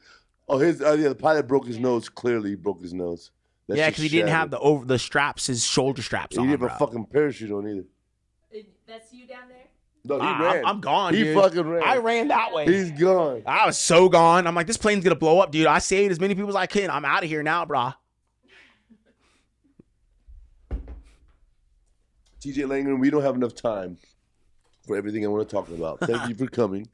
Oh, the pilot broke his nose. Clearly, he broke his nose. That's because he didn't have the straps, his shoulder straps on. He didn't have a fucking parachute on either. That's you down there? No, he ran. I'm gone, He dude. fucking ran. I ran that way. He's gone. I was so gone. I'm like, this plane's gonna blow up, dude. I saved as many people as I could. I'm out of here now, brah. TJ Langren, we don't have enough time for everything I want to talk about. Thank you for coming.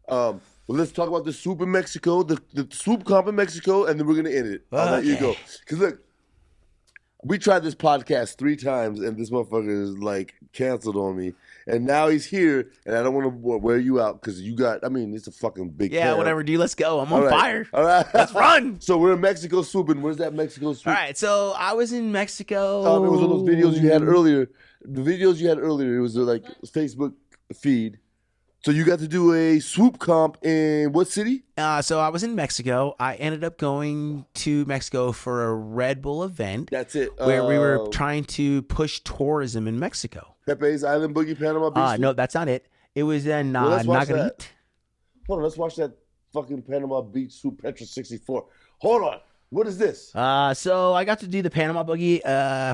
Well, let's talk about the swoop in Mexico, the swoop comp in Mexico, and then we're going to end it. I'll let you go. Because look, We tried this podcast 3 times, and this motherfucker is like canceled on me. And now he's here, and I don't want to wear you out because you got. I mean, it's a fucking big. Yeah, camp. whatever, dude. Let's go. I'm on fire. All right, let's run. So we're in Mexico swooping. Where's that Mexico swoop? All right, so I was in Mexico. It was one of those videos you had earlier. The videos you had earlier. It was like Facebook feed. So you got to do a swoop comp in what city? So I was in Mexico. I ended up going to Mexico for a Red Bull event. That's it. Where we were trying to push tourism in Mexico. Pepe's Island Boogie Panama Beach. No, that's not it. It was in Nayarit. Hold on, let's watch that fucking Panama Beach swoop Petra 64. Hold on. What is this? So I got to do the Panama Boogie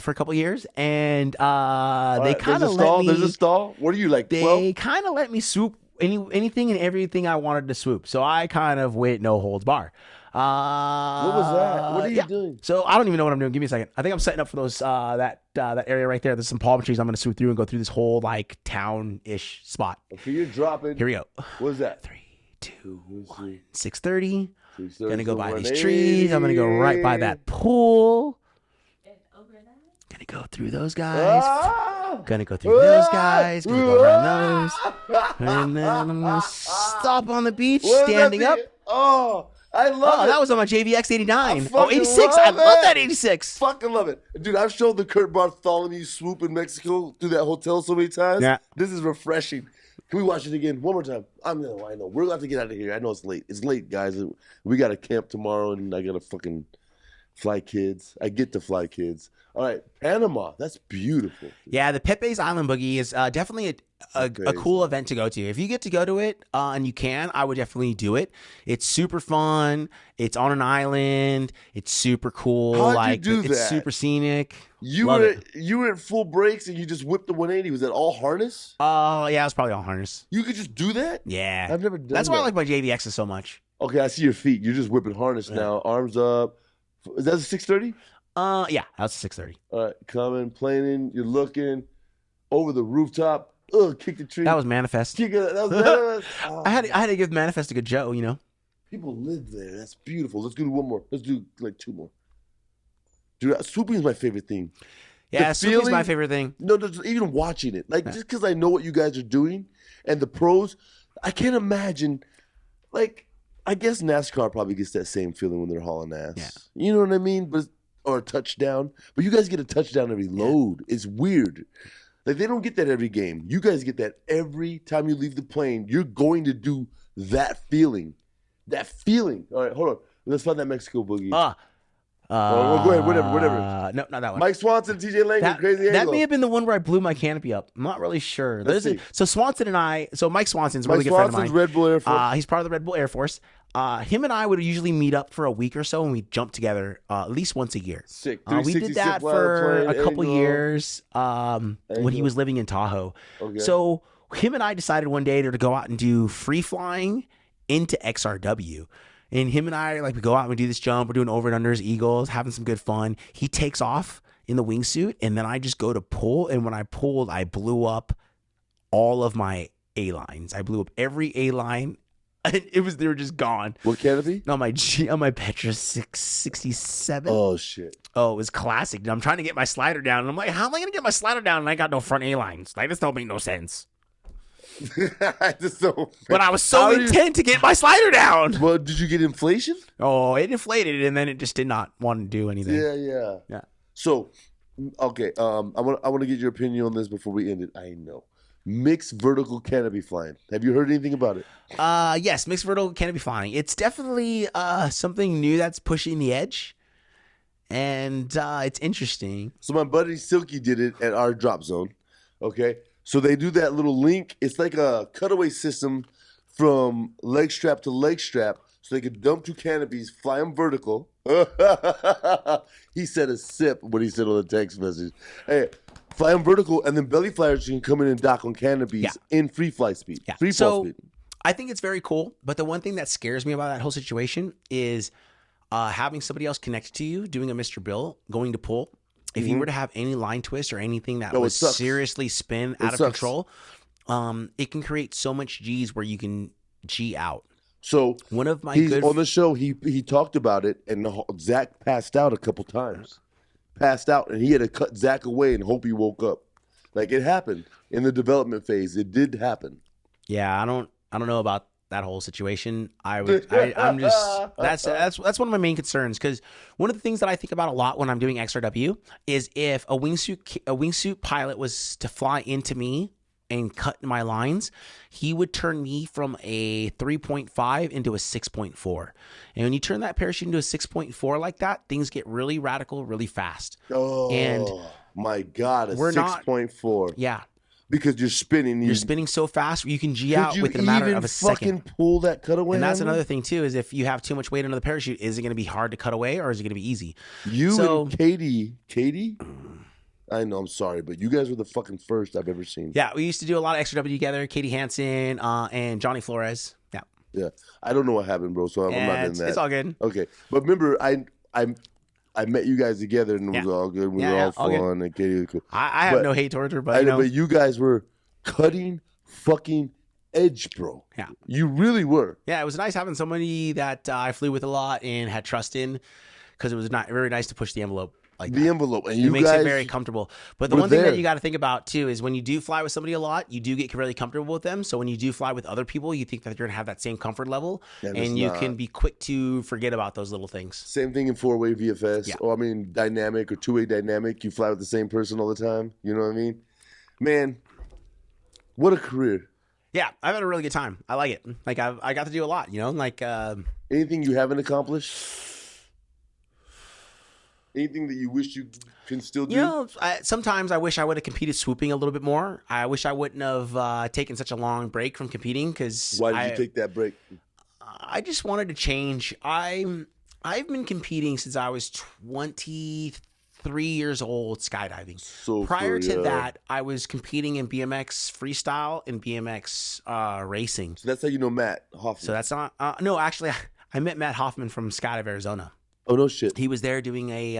for a couple years, and they kind of let me. There's a stall. What are you like? 12? They kind of let me swoop anything and everything I wanted to swoop. So I kind of went no holds bar. What was that? What are you doing? So I don't even know what I'm doing. Give me a second. I think I'm setting up for those that area right there. There's some palm trees. I'm going to swoop through and go through this whole like town-ish spot. Okay, you're dropping. Here we go. What is that? 3, 2, 1. 6:30. Gonna go by these 180. trees. I'm gonna go right by that pool. And over that? Gonna go through those guys. Gonna go through those guys. Gonna go around those. And then I'm gonna stop on the beach, standing up. Oh, I love it. That was on my JVX 89. I 86. I love that 86. Fucking love it. Dude, I've showed the Kurt Bartholomew swoop in Mexico through that hotel so many times. Yeah. This is refreshing. Can we watch it again one more time? I know. We're going to have to get out of here. I know it's late. It's late, guys. We got a camp tomorrow, and I got to fucking fly kids. I get to fly kids. All right, Panama. That's beautiful. Yeah, the Pepe's Island Boogie is definitely a cool event to go to. If you get to go to it and you can, I would definitely do it. It's super fun. It's on an island. It's super cool. How'd you do it's that? super scenic. You were at full brakes and you just whipped the 180. Was that all harness? Oh, yeah, it's probably all harness. You could just do that? Yeah. I've never done That's that. why I like my JVXs so much. Okay, I see your feet. You're just whipping harness now. Arms up. Is that a 630? Yeah, that's a 6:30. All right, coming, planing. You're looking over the rooftop. Ugh, kick the tree. That was Manifest. Kick it. That was Manifest. Oh, I had to give Manifest a good Joe, you know. people live there. That's beautiful. Let's do one more. Let's do like 2 more. Dude, swooping is my favorite thing. Yeah, The swooping's feeling- my favorite thing. No, just even watching it. Like, just because I know what you guys are doing and the pros, I can't imagine. Like, I guess NASCAR probably gets that same feeling when they're hauling ass. Yeah. You know what I mean? Or a touchdown. But you guys get a touchdown every load. It's weird. Like, they don't get that every game. You guys get that every time you leave the plane. You're going to do that feeling. That feeling. All right, hold on. Let's find that Mexico boogie. Oh, go ahead. Whatever. No, not that one. Mike Swanson, TJ Langren, Crazy that Angle. may have been the one where I blew my canopy up. I'm not really sure. Let's see. So Swanson and I, so Mike Swanson's a Mike really good friend of Swanson's mine. Red Bull Air Force. He's part of the Red Bull Air Force. Him and I would usually meet up for a week or so, and we jump together at least once a year. Sick. We did 360 that zip line, for plane, a couple angle. years when he was living in Tahoe. Okay. So him and I decided one day to go out and do free flying into XRW. And him and I, like, we go out and we do this jump. We're doing over and unders, eagles, having some good fun. He takes off in the wingsuit, and then I just go to pull. And when I pulled, I blew up all of my A-lines. I blew up every A-line. They were just gone. What canopy? On my Petra 667. Oh, shit. Oh, it was classic. And I'm trying to get my slider down, and I'm like, how am I going to get my slider down? And I got no front A-lines. Like, this don't make no sense. I just don't. But I was so intent to get my slider down. Well, did you get inflation? Oh, it inflated, and then it just did not want to do anything. Yeah. So, okay, I want to get your opinion on this before we end it. I know. Mixed vertical canopy flying. Have you heard anything about it? Yes, mixed vertical canopy flying. It's definitely something new that's pushing the edge, and it's interesting. So my buddy Silky did it at our drop zone. Okay, so they do that little link. It's like a cutaway system from leg strap to leg strap, so they could dump 2 canopies, fly them vertical. He said a sip when he said on the text message. Hey, fly them vertical, and then belly flyers can come in and dock on canopies in free fly speed. Yeah. Free fall speed. I think it's very cool, but the one thing that scares me about that whole situation is having somebody else connected to you, doing a Mr. Bill, going to pull. If you were to have any line twist or anything that would seriously spin out of control, it can create so much G's where you can G out. So one of my on the show, he talked about it, and Zach passed out a couple times. passed out, and he had to cut Zach away and hope he woke up. Like, it happened in the development phase. It did happen. Yeah, I don't know about that whole situation. I'm just that's one of my main concerns, because one of the things that I think about a lot when I'm doing XRW is if a wingsuit pilot was to fly into me and cut my lines, he would turn me from a 3.5 into a 6.4. And when you turn that parachute into a 6.4 like that, things get really radical really fast. Oh, and my God, a 6.4. Yeah. Because you're spinning. You're spinning so fast, you can G out within a matter of a second. Fucking pull that cutaway? And that's another thing, too, is if you have too much weight under the parachute, is it going to be hard to cut away, or is it going to be easy? And Katie? I know, I'm sorry, but you guys were the fucking first I've ever seen. Yeah, we used to do a lot of XRW together, Katie Hansen and Johnny Flores. Yeah. Yeah. I don't know what happened, bro, so I'm not in that. It's all good. Okay. But remember, I met you guys together, and it was all good. We were all fun, and Katie was cool. I have no hate towards her, but but you guys were cutting fucking edge, bro. Yeah. You really were. Yeah, it was nice having somebody that I flew with a lot and had trust in, because it was very nice to push the envelope. Like the envelope, and you makes guys it very comfortable. But the one thing that you got to think about too is when you do fly with somebody a lot, you do get really comfortable with them. So when you do fly with other people, you think that you're gonna have that same comfort level, and you can be quick to forget about those little things. Same thing in 4-way VFS, or dynamic or 2-way dynamic. You fly with the same person all the time. You know what I mean? Man, what a career! Yeah, I've had a really good time. I like it. Like I got to do a lot. You know, like anything you haven't accomplished. Anything that you wish you can still do? You know, sometimes I wish I would have competed swooping a little bit more. I wish I wouldn't have taken such a long break from competing. Because why did you take that break? I just wanted to change. I've been competing since I was 23 years old skydiving. So prior to that, I was competing in BMX freestyle and BMX racing. So that's how you know Matt Hoffman. So that's not no. Actually, I met Matt Hoffman from Skydive, Arizona. Oh, no shit. He was there doing a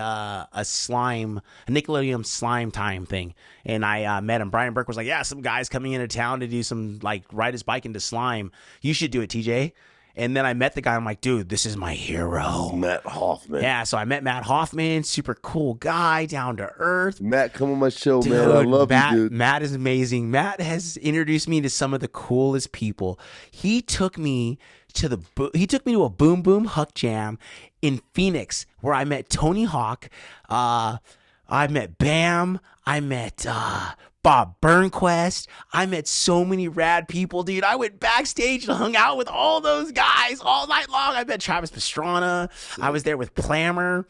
Nickelodeon slime time thing. And I met him. Brian Burke was like, yeah, some guy's coming into town to do some, like, ride his bike into slime. You should do it, TJ. And then I met the guy. I'm like, dude, this is my hero. Matt Hoffman. Yeah, so I met Matt Hoffman. Super cool guy, down to earth. Matt, come on my show, dude, man. I love you, dude. Matt is amazing. Matt has introduced me to some of the coolest people. He took me to a Boom Boom Huck Jam in Phoenix, where I met Tony Hawk. I met Bam. I met Bob Burnquist. I met so many rad people, dude. I went backstage and hung out with all those guys all night long. I met Travis Pastrana. I was there with Plammer.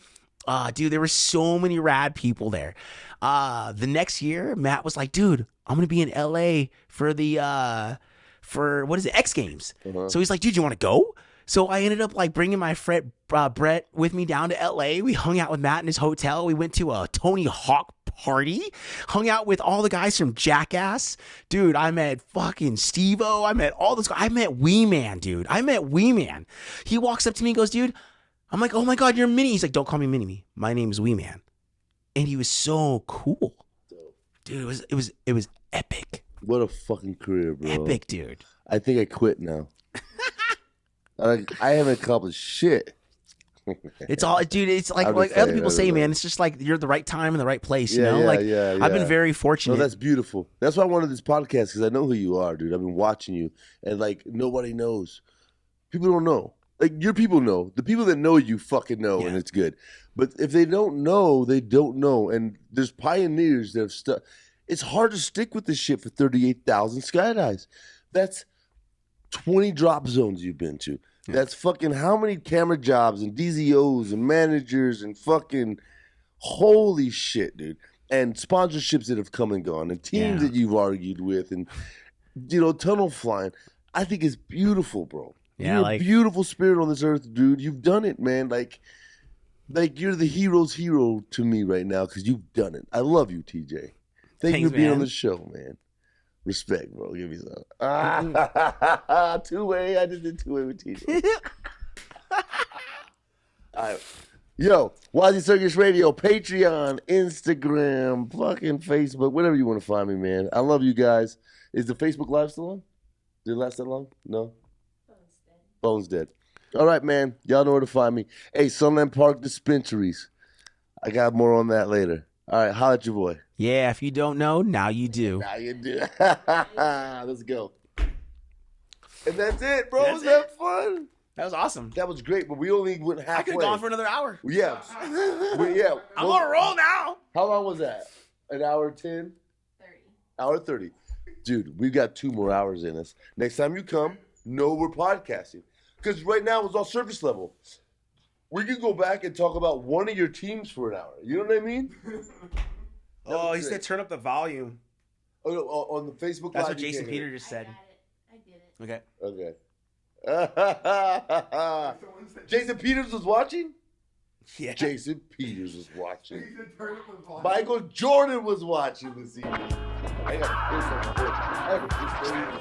Dude, there were so many rad people there. The next year, Matt was like, dude, I'm going to be in LA for the X Games. So he's like, dude, you want to go? So I ended up like bringing my friend Brett with me down to LA. We hung out with Matt in his hotel. We went to a Tony Hawk party, hung out with all the guys from Jackass. Dude, I met fucking Steve-O. I met all those guys. I met Wee Man, dude. He walks up to me and goes, dude, I'm like, oh my God, you're Minnie. He's like, don't call me Minnie. My name is Wee Man. And he was so cool. Dude, it was epic. What a fucking career, bro. Epic, dude. I think I quit now. I haven't accomplished shit. It's all, dude. It's like other people say, man. It's just like you're at the right time in the right place. You know, I've been very fortunate. No, that's beautiful. That's why I wanted this podcast, because I know who you are, dude. I've been watching you, and like nobody knows. People don't know. Like your people know. The people that know you fucking know, and it's good. But if they don't know, they don't know. And there's pioneers that have stuck. It's hard to stick with this shit for 38,000 skydives. That's 20 drop zones you've been to. That's fucking how many camera jobs and DZOs and managers and fucking holy shit, dude. And sponsorships that have come and gone and teams that you've argued with and, you know, tunnel flying. I think it's beautiful, bro. Yeah, you're a beautiful spirit on this earth, dude. You've done it, man. Like you're the hero's hero to me right now because you've done it. I love you, TJ. Thank you for being on the show, man. Respect, bro. Give me some. 2-way. I just did 2-way with TJ. All right. Yo, WazzyCircus Radio, Patreon, Instagram, fucking Facebook, whatever you want to find me, man. I love you guys. Is the Facebook Live still on? Did it last that long? No? Phone's dead. All right, man. Y'all know where to find me. Hey, Sunland Park Dispensaries. I got more on that later. All right, holla at your boy. Yeah, if you don't know, now you do. Now you do. Let's go. And that's it, bro. Was that fun? That was awesome. That was great, but we only went halfway. I could have gone for another hour. Yeah. I'm on a roll now. How long was that? An hour 10? 30. Hour 30. Dude, we've got 2 more hours in us. Next time you come, know we're podcasting. Because right now it's all surface level. We could go back and talk about one of your teams for an hour. You know what I mean? Oh, he said turn up the volume. Oh, no, on the Facebook That's Live. what Jason Peter just said. I did it. Okay. Okay. Jason Peters was watching? Yeah. Jason Peters was watching. Michael Jordan was watching this evening. I got to piss on the